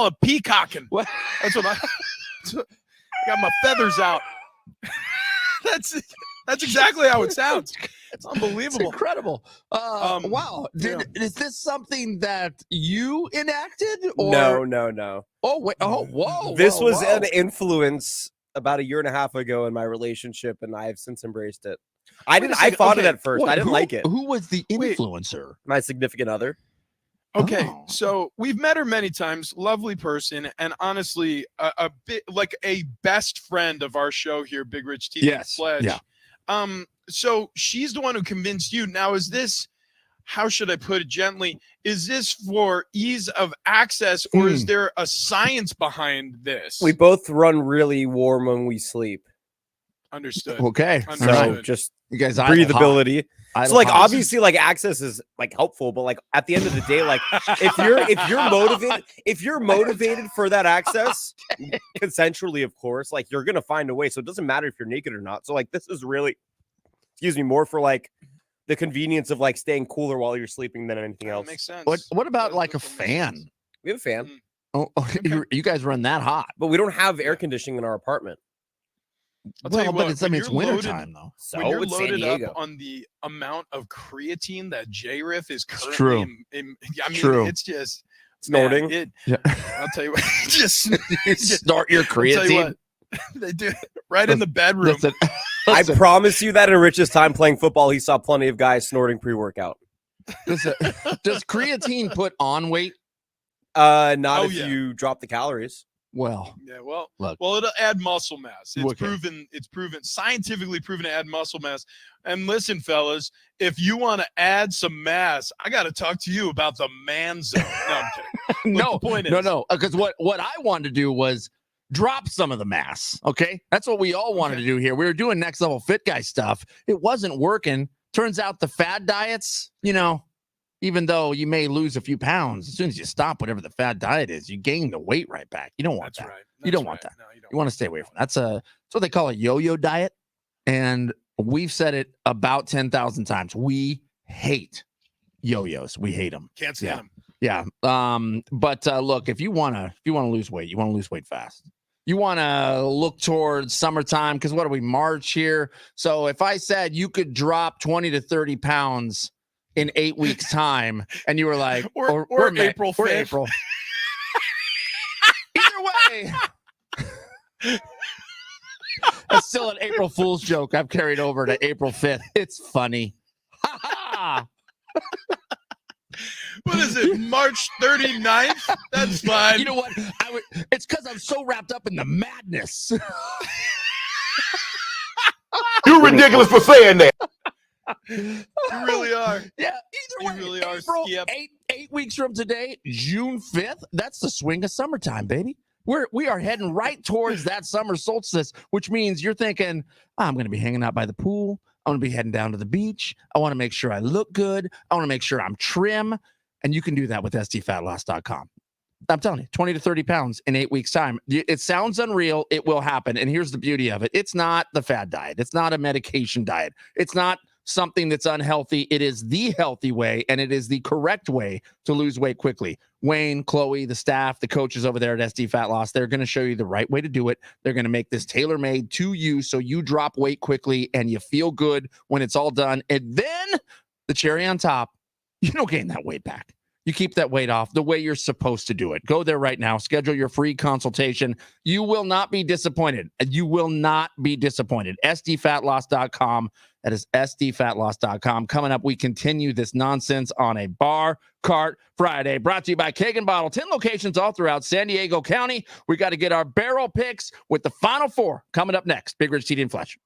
it peacocking. What? That's what I got my feathers out. That's exactly how it sounds. It's It's unbelievable. incredible. Wow. Is this something that you enacted? Or No. Oh wait. Oh whoa. This whoa, was whoa. an influence about a year and a half ago in my relationship, and I have since embraced it. I fought it at first. I didn't like it. Who was the Wait. influencer? My significant other. Okay, Oh. so we've met her many times, lovely person, and honestly, a bit like a best friend of our show here, Big Rich TV Yes, Pledge. yeah. So she's the one who convinced you. Now, is this? How should I put it gently? Is this for ease of access, or is there a science behind this? We both run really warm when we sleep. Understood. Okay. Understood. All So right. just You guys eyeball hot. breathability. So like Idle obviously like access is like helpful, but like at the end of the day, like if you're motivated for that access, consensually, of course, like you're gonna find a way. So it doesn't matter if you're naked or not. So like this is really, excuse me, more for like the convenience of like staying cooler while you're sleeping than anything That else. makes sense. What about like a That makes sense. fan? We have a fan, Oh, you guys run that hot. but we don't have air conditioning in our apartment. I'll tell you Well, but what, it's, I when mean, it's you're winter loaded- time though. So when you're it's San loaded Diego. up on the amount of creatine that J-Riff is currently true. I mean, True. it's just Snorting. Man, Yeah. I'll tell you what, just Start your I'll tell you creatine. what, they do right in the bedroom. Listen, I listen, promise you that in Rich's time playing football, he saw plenty of guys snorting pre-workout. listen, does creatine put on weight? Not Oh, if yeah. you drop the calories. Well, Yeah, well, look. it'll add muscle mass. It's Okay. proven. It's proven scientifically proven to add muscle mass. And listen, fellas, if you want to add some mass, I got to talk to you about the man zone. No, I'm kidding. Look, no, the point is, no, because what I wanted to do was drop some of the mass. Okay, that's what we all wanted Okay. to do here. We were doing next level fit guy stuff. It wasn't working. Turns out the fad diets, even though you may lose a few pounds, as soon as you stop whatever the fad diet is, you gain the weight right back. You don't want That's that. right. You don't want right. that. No, you don't. You want to stay away from that. That's what they call a yo-yo diet, and we've said it about 10,000 times. We hate yo-yos. We hate them. Can't stand Yeah. them. But look, if you wanna lose weight, you want to lose weight fast. You want to look towards summertime because what are we, March here? So if I said you could drop 20 to 30 pounds in 8 weeks' time, and you were like, Or we're May- April we're 5th. April. Either way. That's still an April Fool's joke I've carried over to April 5th. It's funny. Ha ha. What is it? March 39th? That's fine. You know what? It's because I'm so wrapped up in the madness. You're ridiculous for saying that. You really are. Yeah, You either way, really are. April, Yep. eight weeks from today, June 5th, that's the swing of summertime, baby. We are heading right towards that summer solstice, which means you're thinking, I'm going to be hanging out by the pool. I'm going to be heading down to the beach. I want to make sure I look good. I want to make sure I'm trim. And you can do that with SDFatLoss.com. I'm telling you, 20 to 30 pounds in 8 weeks' time. It sounds unreal. It will happen. And here's the beauty of it. It's not the fad diet. It's not a medication diet. It's not something that's unhealthy. It is the healthy way, and it is the correct way to lose weight quickly. Wayne, Chloe, the staff, the coaches over there at SD Fat Loss, they're going to show you the right way to do it. They're going to make this tailor-made to you so you drop weight quickly and you feel good when it's all done. And then the cherry on top, you don't gain that weight back. You keep that weight off the way you're supposed to do it. Go there right now. Schedule your free consultation. You will not be disappointed. You will not be disappointed. SDFatLoss.com. That is SDFatLoss.com. Coming up, we continue this nonsense on a Bar Cart Friday. Brought to you by Keg and Bottle. 10 locations all throughout San Diego County. We got to get our barrel picks with the Final Four coming up next. Big Rich TD and Fletch.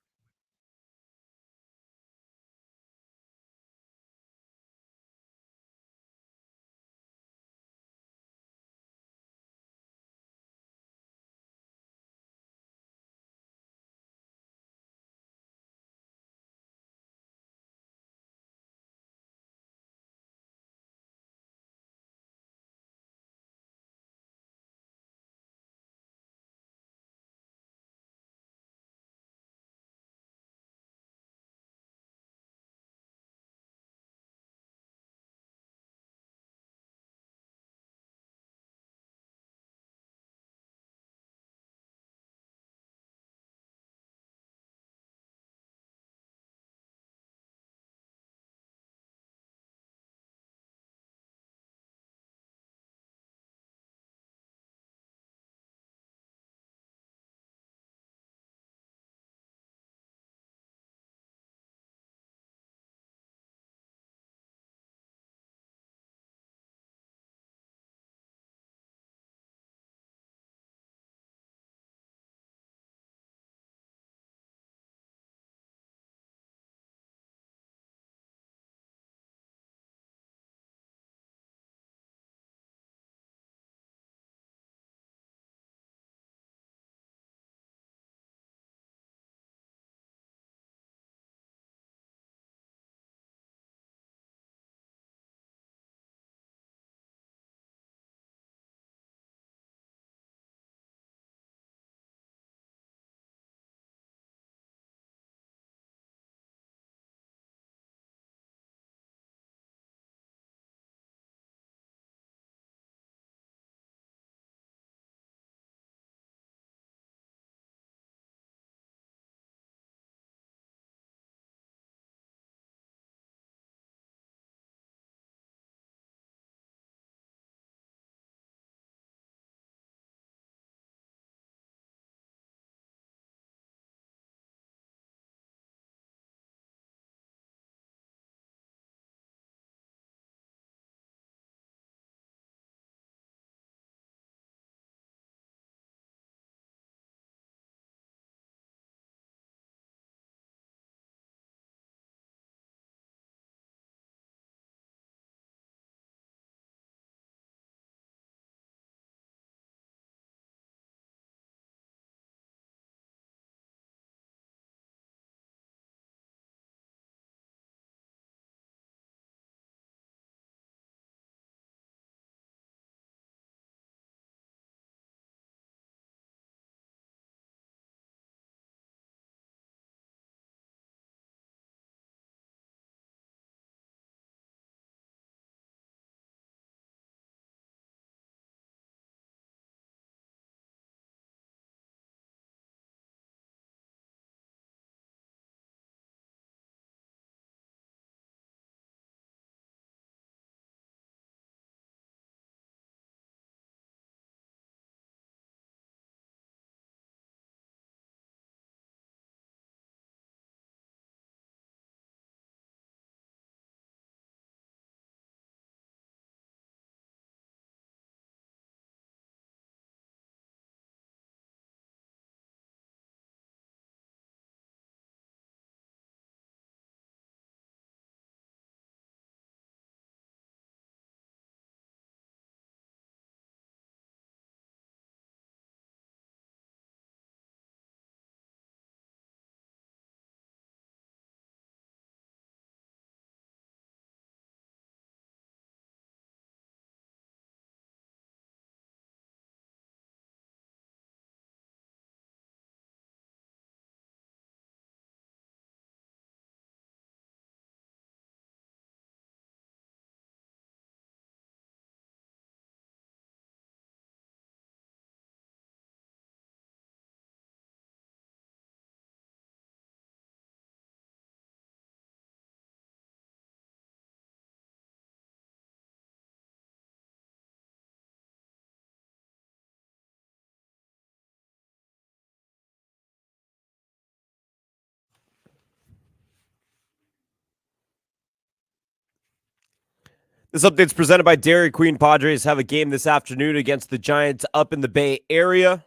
This update's presented by Dairy Queen. Padres have a game this afternoon against the Giants up in the Bay Area.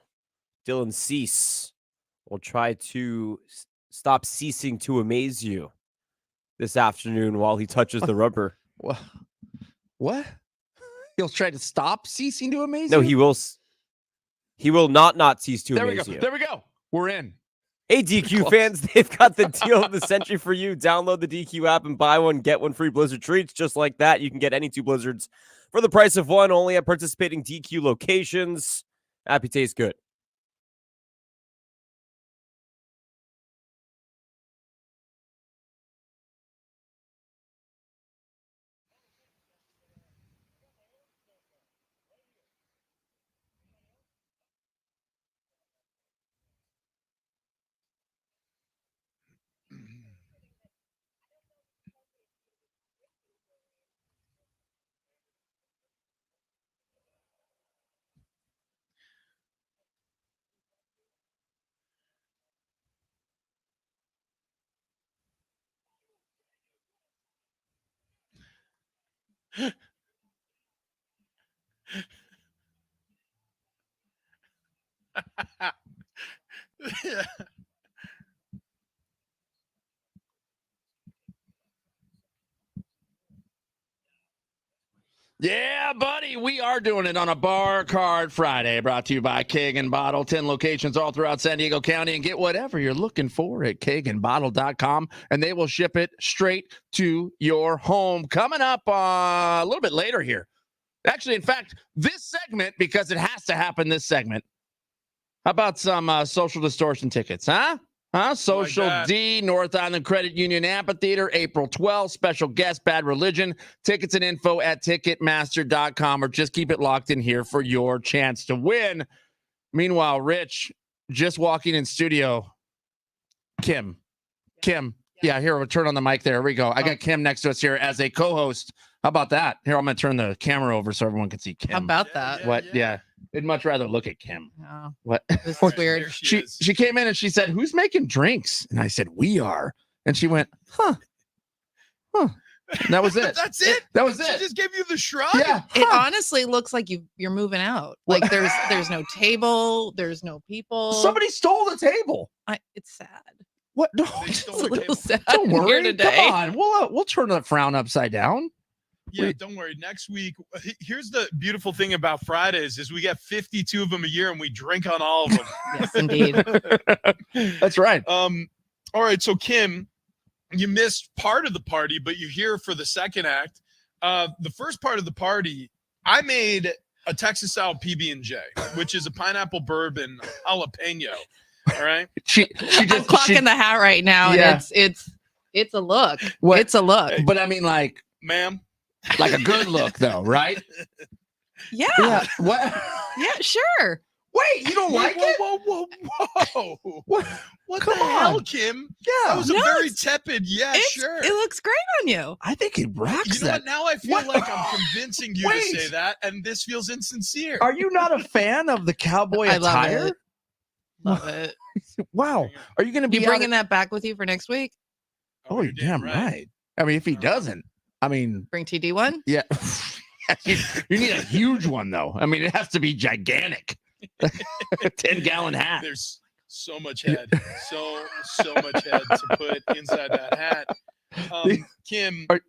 Dylan Cease will try to stop ceasing to amaze you this afternoon while he touches the rubber. What? He'll try to stop ceasing to amaze No, you? he will not cease to There we amaze go. you. There we go. We're in. Hey, DQ fans, they've got the deal of the century for you. Download the DQ app and buy one, get one free Blizzard treats. Just like that, you can get any 2 Blizzards for the price of one, only at participating DQ locations. Happy tastes good. Yeah. Yeah, buddy, we are doing it on a Bar Card Friday, brought to you by Keg and Bottle. 10 locations all throughout San Diego County, and get whatever you're looking for at kegandbottle.com, and they will ship it straight to your home. Coming up a little bit later here. Actually, in fact, this segment, because it has to happen this segment. How about some Social Distortion tickets, huh? Social that. D, North Island Credit Union Amphitheater, April 12th. Special guest, Bad Religion. Tickets and info at Ticketmaster.com, or just keep it locked in here for your chance to win. Meanwhile, Rich, just walking in studio. Kim. Yeah, here, we'll turn on the mic there. Here we go. I got Kim next to us here as a co-host. How about that? Here, I'm going to turn the camera over so everyone can see Kim. How about that? What? Yeah. I'd much rather look at Kim. Oh, What? this is weird. There she is. She came in and she said, "Who's making drinks?" And I said, "We are." And she went, "Huh." And that was it. That's it. That was She it. just gave you the shrug. Yeah. It honestly looks like you're moving out. Like there's no table, there's no people. Somebody stole the table. It's sad. What? No, They It's stole a the little table. sad don't here worry. today. Come on. We'll turn the frown upside down. Yeah, don't worry. Next week, here's the beautiful thing about Fridays is we get 52 of them a year and we drink on all of them. Yes, indeed. That's right. All right, so Kim, you missed part of the party, but you're here for the second act. The first part of the party, I made a Texas style PB&J, which is a pineapple bourbon jalapeno. All right. She I'm just clocking the hat right now, Yeah. and it's a look. What? It's a look. But I mean, like Ma'am. a good look, though, right? Yeah. What? Yeah, sure. Wait, you don't like it? Whoa. What? What Come the hell, on. Kim? Yeah. That was a No, very it's- tepid, yeah, sure. It looks great on you. I think it rocks You know that. what? Now I feel What? like I'm convincing you Wait. to say that, and this feels insincere. Are you not a fan of the cowboy I love attire? it. Love it. Wow. Are you going to be You out bringing that back with you for next week? Oh, you're damn right. I mean, if he doesn't, I mean, Bring TD one? yeah. you need a huge one, though. I mean, it has to be gigantic. 10-gallon hat. There's so much head, so much head to put inside that hat. Kim, Are-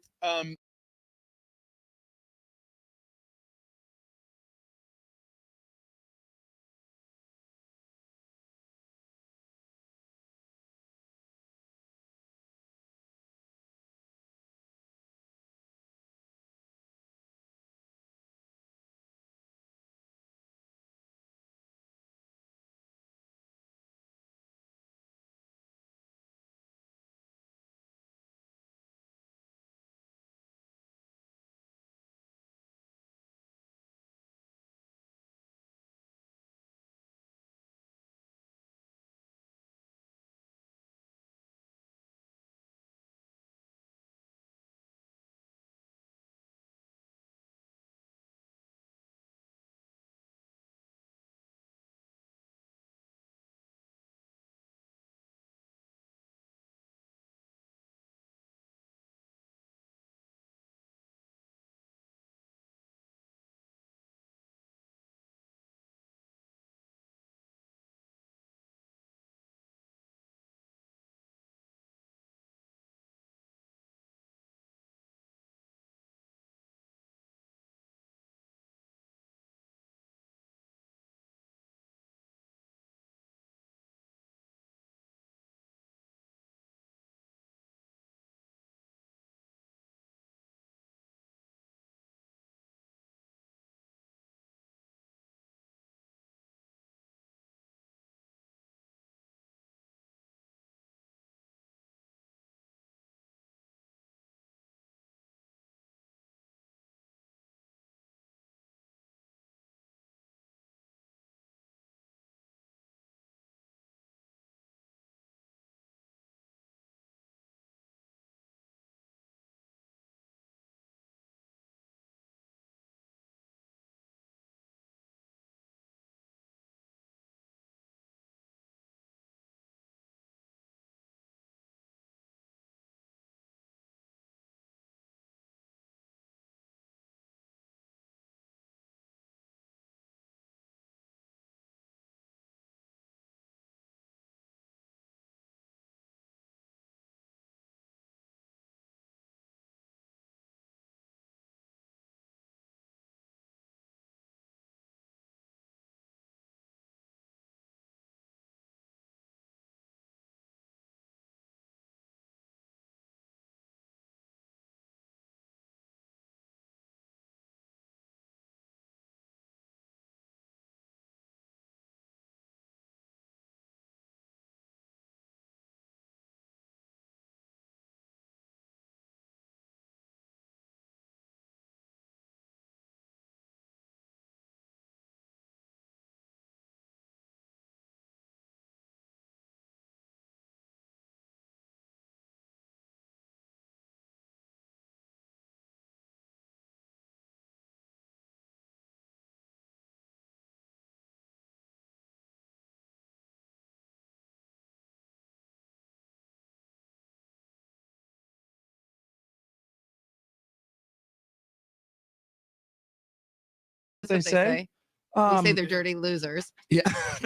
what they say. We say they're dirty losers. Yeah.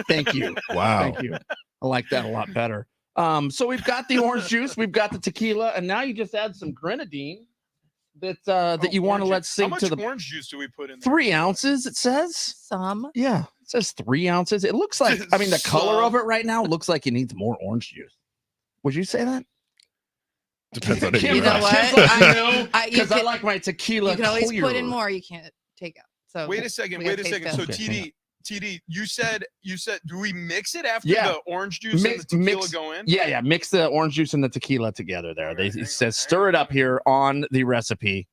Thank you. Wow. Thank you. I like that a lot better. So we've got the orange juice, we've got the tequila, and now you just add some grenadine that you want to let sink to How the much orange juice do we put in there? 3 ounces, it says. Some. Yeah, it says 3 ounces. It looks like, I mean, the color of Some. it right now looks like it needs more orange juice. Would you say that? Depends on Kim, who You know ask. what? Kim's like, I know, I- you because I can- like my tequila You can always put clear. in more. You can't take out. So Wait a second. we Wait gotta a second. taste So test. Okay, TD, you said, do we mix it after Yeah. the orange juice and the tequila go in? Yeah, mix the orange juice and the tequila together there. Alright, It hang says on, stir it hang up here on the recipe.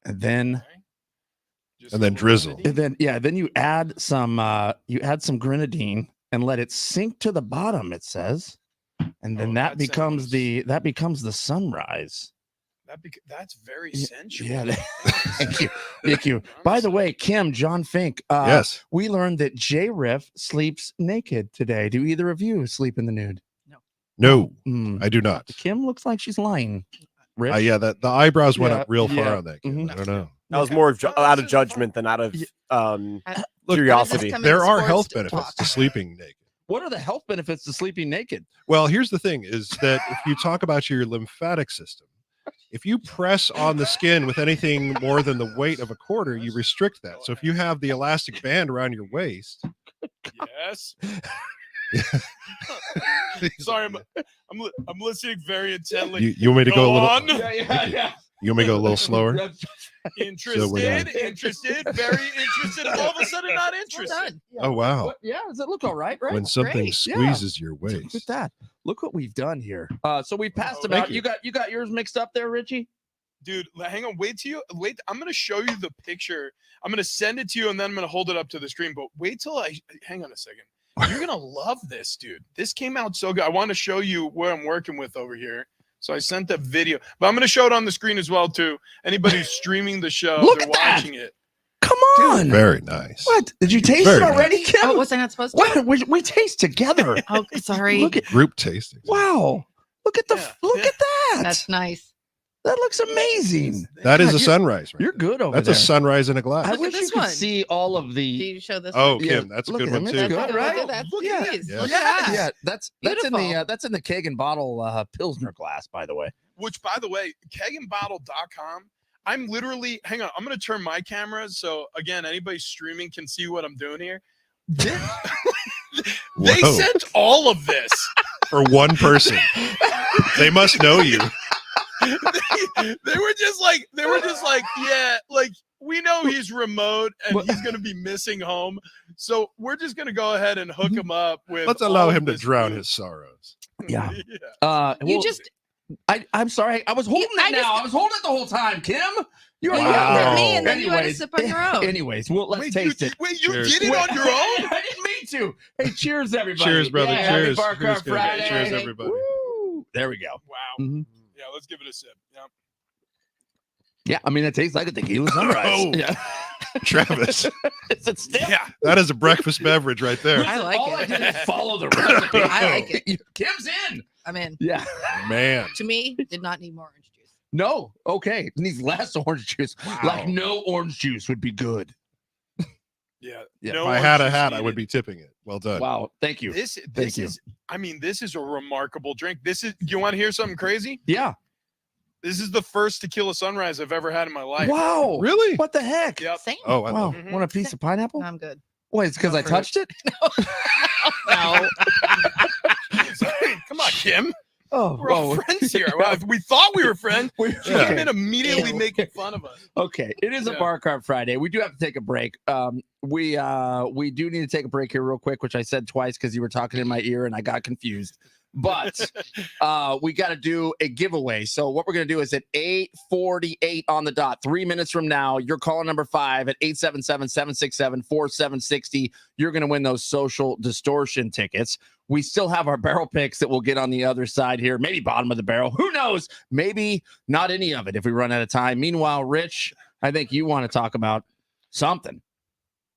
And then Just And then a little drizzle. grenadine. then you add some grenadine and let it sink to the bottom, it says. And then Oh, that that becomes sounds- the sunrise. That's very Yeah, sensual. yeah, Thank you. Thank you. By the way, Kim, John Fink, Yes. we learned that J Riff sleeps naked today. Do either of you sleep in the nude? No, Mm. I do not. Kim looks like she's lying. Rich? Yeah, the eyebrows went Yeah, up real far yeah. on that. Kid. Mhm. I don't know. That was more of Oh, out this of is judgment than out of Look, curiosity. Come in there are sports health to benefits talk. to sleeping naked. What are the health benefits to sleeping naked? Well, here's the thing: is that if you talk about your lymphatic system, if you press on the skin with anything more than the weight of a quarter, you restrict that. So if you have the elastic band around your waist, Yes. Sorry, I'm listening very intently. you want me to go a little? on. Yeah. You want me to go a little slower? Interested, we're done. interested, very interested. All of a sudden, not Well interested. done. Oh wow! What- yeah, does it look all right? Right. When something Great. Yeah. squeezes your Look at waist, that. Look what we've done here. So we passed Oh, about. thank You got yours mixed up there, Richie. Dude, hang on. Wait. I'm gonna show you the picture. I'm gonna send it to you, and then I'm gonna hold it up to the screen. But wait till I hang on a second. You're gonna love this, dude. This came out so good. I want to show you what I'm working with over here. So I sent a video, but I'm gonna show it on the screen as well too. Anybody who's streaming the show, Look they're at that. watching it. Come on. very nice. What did you taste Very it already, Kim? Oh, was I not supposed to? What? We taste together. Oh, sorry. Look at Group tasting. wow. Look at the Yeah, look yeah. at that. That's nice. That looks amazing. That is God, a you're- sunrise, right? You're there. good over That's there. a sunrise in a glass. I Look at wish you this could one. see all of Do the. you show this? Oh, one? Yeah, Kim, that's a look good at one him. too. It's Look good, at right? that. Look Yeah. at Please, Yeah. look Yeah, at that. yeah, that's in Beautiful. the that's in the keg and bottle Pilsner glass, by the way. Which, by the way, kegandbottle.com. I'm literally, hang on, I'm going to turn my camera. So, again, anybody streaming can see what I'm doing here. They Whoa. sent all of this. For one person. They must know you. they were just like, yeah, like, we know he's remote and he's going to be missing home. So, we're just going to go ahead and hook him up with. Let's allow all of him to this drown food. his sorrows. Yeah. Yeah. You Well, just I'm sorry. I was holding I it now. just- I was holding it the whole time, Kim. You you are yelled at Wow. me and then you had to Anyways. sip on your own. Anyways, well, let's Wait, taste you, it. wait, you Cheers. did it Wait, on your own? I didn't mean to. Hey, cheers, everybody. Cheers, brother. Yeah, happy Cheers. Bar Cart Cheers, good. Friday. Cheers, everybody. Woo. There we go. Wow. Mhm. Yeah, let's give it a sip. Yeah. Yeah, I mean, it tastes like a tequila sunrise. Oh. Yeah. Travis, It's a stiff. Yeah. that is a breakfast beverage right there. I like All I it. did is follow the recipe. I like it. Kim's in. I'm in. Yeah. Man. To me, did not need more orange juice. No. Okay. It needs less orange juice. Like no orange juice would be good. Yeah. Yeah. No If I had a orange juice hat, I would needed. be tipping it. Well done. Wow. Thank you. This Thank you. is I mean, this is a remarkable drink. This is you want to hear something crazy? Yeah. This is the first tequila sunrise I've ever had in my life. Wow. Really? What the heck? Yep. Same. Oh, I Wow. love Mhm. Want a piece of pineapple? I'm good. Wait, it's because No I fruit. touched it? No. Come on, Kim. Oh, We're all friends here. Well, we thought we were friends. We- She Yeah. came in immediately Yeah. making fun of us. Okay, it is a Yeah. Bar Cart Friday. We do have to take a break. We do need to take a break here real quick, which I said twice because you were talking in my ear and I got confused. But we got to do a giveaway. So what we're gonna do is at 8:48 on the dot, 3 minutes from now, you're calling number 5 at 877-767-4760. You're gonna win those Social Distortion tickets. We still have our barrel picks that we'll get on the other side here, maybe bottom of the barrel. Who knows? Maybe not any of it if we run out of time. Meanwhile, Rich, I think you want to talk about something.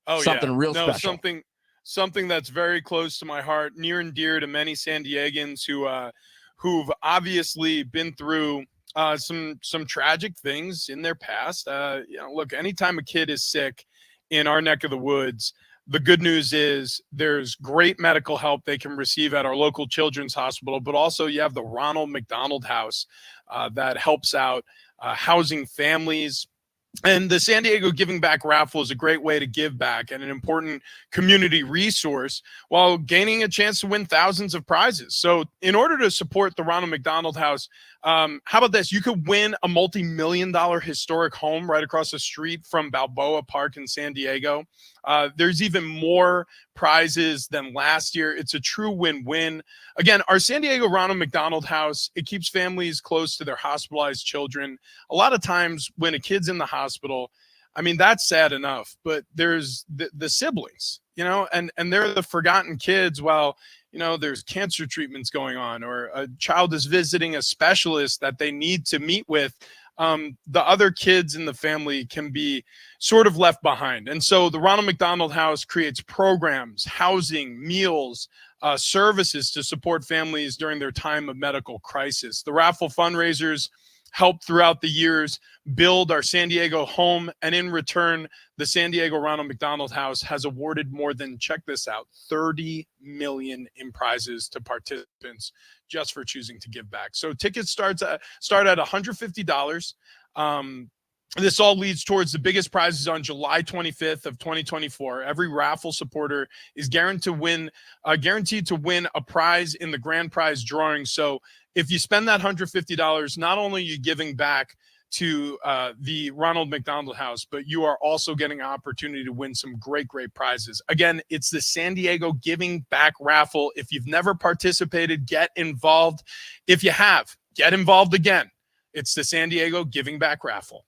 Oh, Something yeah. real no, special. Something that's very close to my heart, near and dear to many San Diegans who've obviously been through some tragic things in their past. Look, anytime a kid is sick in our neck of the woods, the good news is there's great medical help they can receive at our local children's hospital, but also you have the Ronald McDonald House that helps out housing families. And the San Diego Giving Back raffle is a great way to give back and an important community resource while gaining a chance to win thousands of prizes. So in order to support the Ronald McDonald House, how about this? You could win a multi-million-dollar historic home right across the street from Balboa Park in San Diego. There's even more prizes than last year. It's a true win-win. Again, our San Diego Ronald McDonald House, it keeps families close to their hospitalized children. A lot of times when a kid's in the hospital, I mean, that's sad enough, but there's the siblings, and they're the forgotten kids while, there's cancer treatments going on, or a child is visiting a specialist that they need to meet with. The other kids in the family can be sort of left behind. And so the Ronald McDonald House creates programs, housing, meals, services to support families during their time of medical crisis. The raffle fundraisers help throughout the years build our San Diego home. And in return, the San Diego Ronald McDonald House has awarded more than, check this out, 30 million in prizes to participants just for choosing to give back. So tickets start at $150. This all leads towards the biggest prizes on July 25th of 2024. Every raffle supporter is guaranteed to win a prize in the grand prize drawing. So if you spend that $150, not only are you giving back to the Ronald McDonald House, but you are also getting an opportunity to win some great, great prizes. Again, it's the San Diego Giving Back raffle. If you've never participated, get involved. If you have, get involved again. It's the San Diego Giving Back raffle.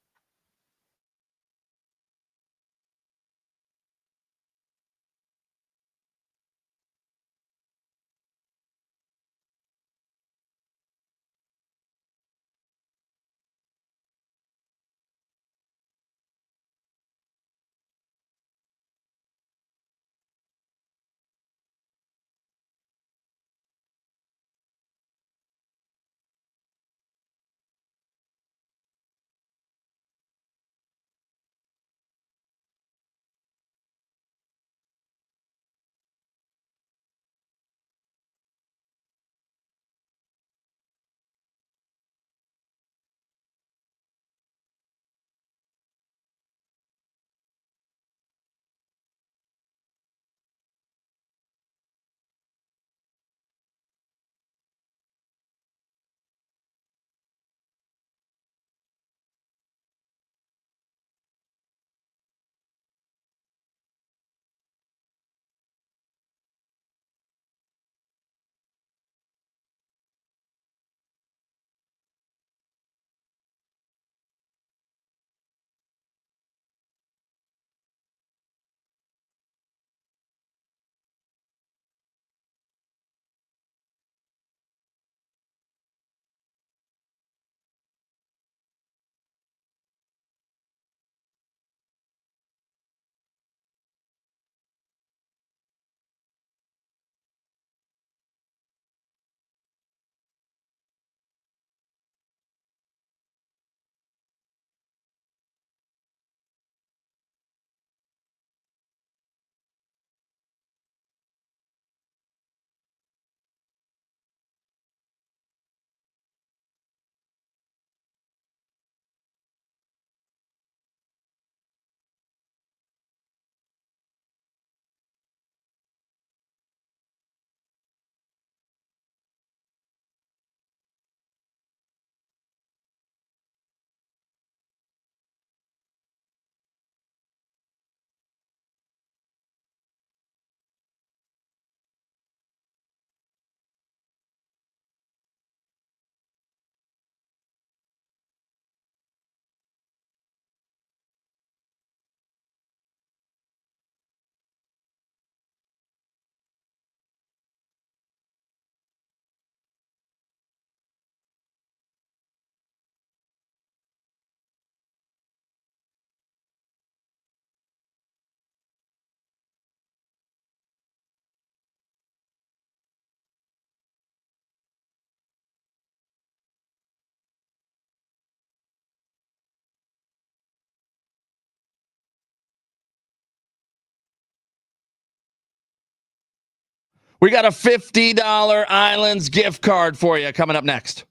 We got a $50 Islands gift card for you coming up next.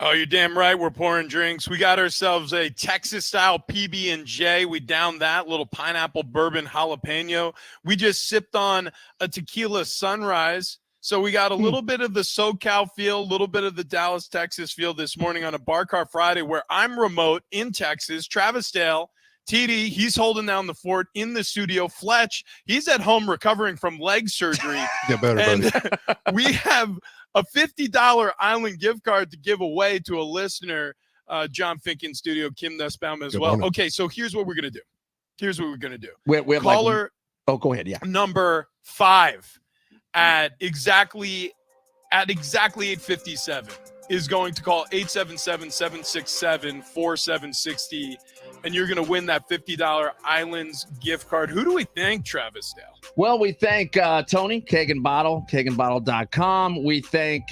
Oh, you're damn right. We're pouring drinks. We got ourselves a Texas-style PB&J. We downed that little pineapple bourbon jalapeno. We just sipped on a tequila sunrise. So we got a little bit of the SoCal feel, a little bit of the Dallas, Texas feel this morning on a Bar Car Friday where I'm remote in Texas. Travis Dale, TD, he's holding down the fort in the studio. Fletch, he's at home recovering from leg surgery. Get better, buddy. And we have a $50 Island gift card to give away to a listener, John Fink in studio, Kim Nussbaum as well. Okay, so here's what we're going to do. We have Caller go ahead. Yeah. number 5 at exactly 8:57 is going to call 877-767-4760, and you're going to win that $50 Islands gift card. Who do we thank, Travis Dale? Well, we thank Tony, Kagan Bottle, KaganBottle.com. We thank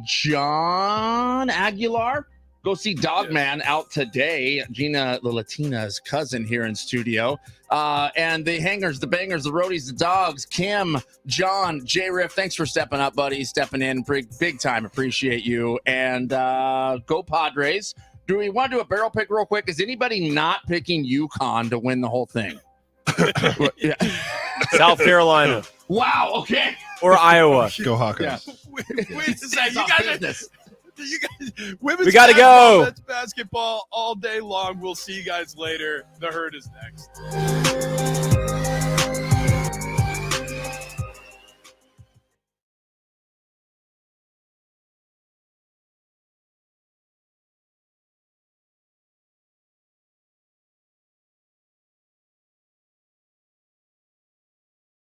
John Aguilar. Go see Dogman out today. Gina, the Latina's cousin here in studio. And the hangers, the bangers, the roadies, the dogs, Kim, John, J-Riff, thanks for stepping up, buddy. Stepping in big time. Appreciate you. And go Padres. Do we want to do a barrel pick real quick? Is anybody not picking UConn to win the whole thing? Yeah. South Carolina. Wow, okay. Or Iowa. Go Hawkeyes. Yeah. Wait a second. You guys, women's We gotta basketball, go. men's basketball all day long. We'll see you guys later. The Herd is next.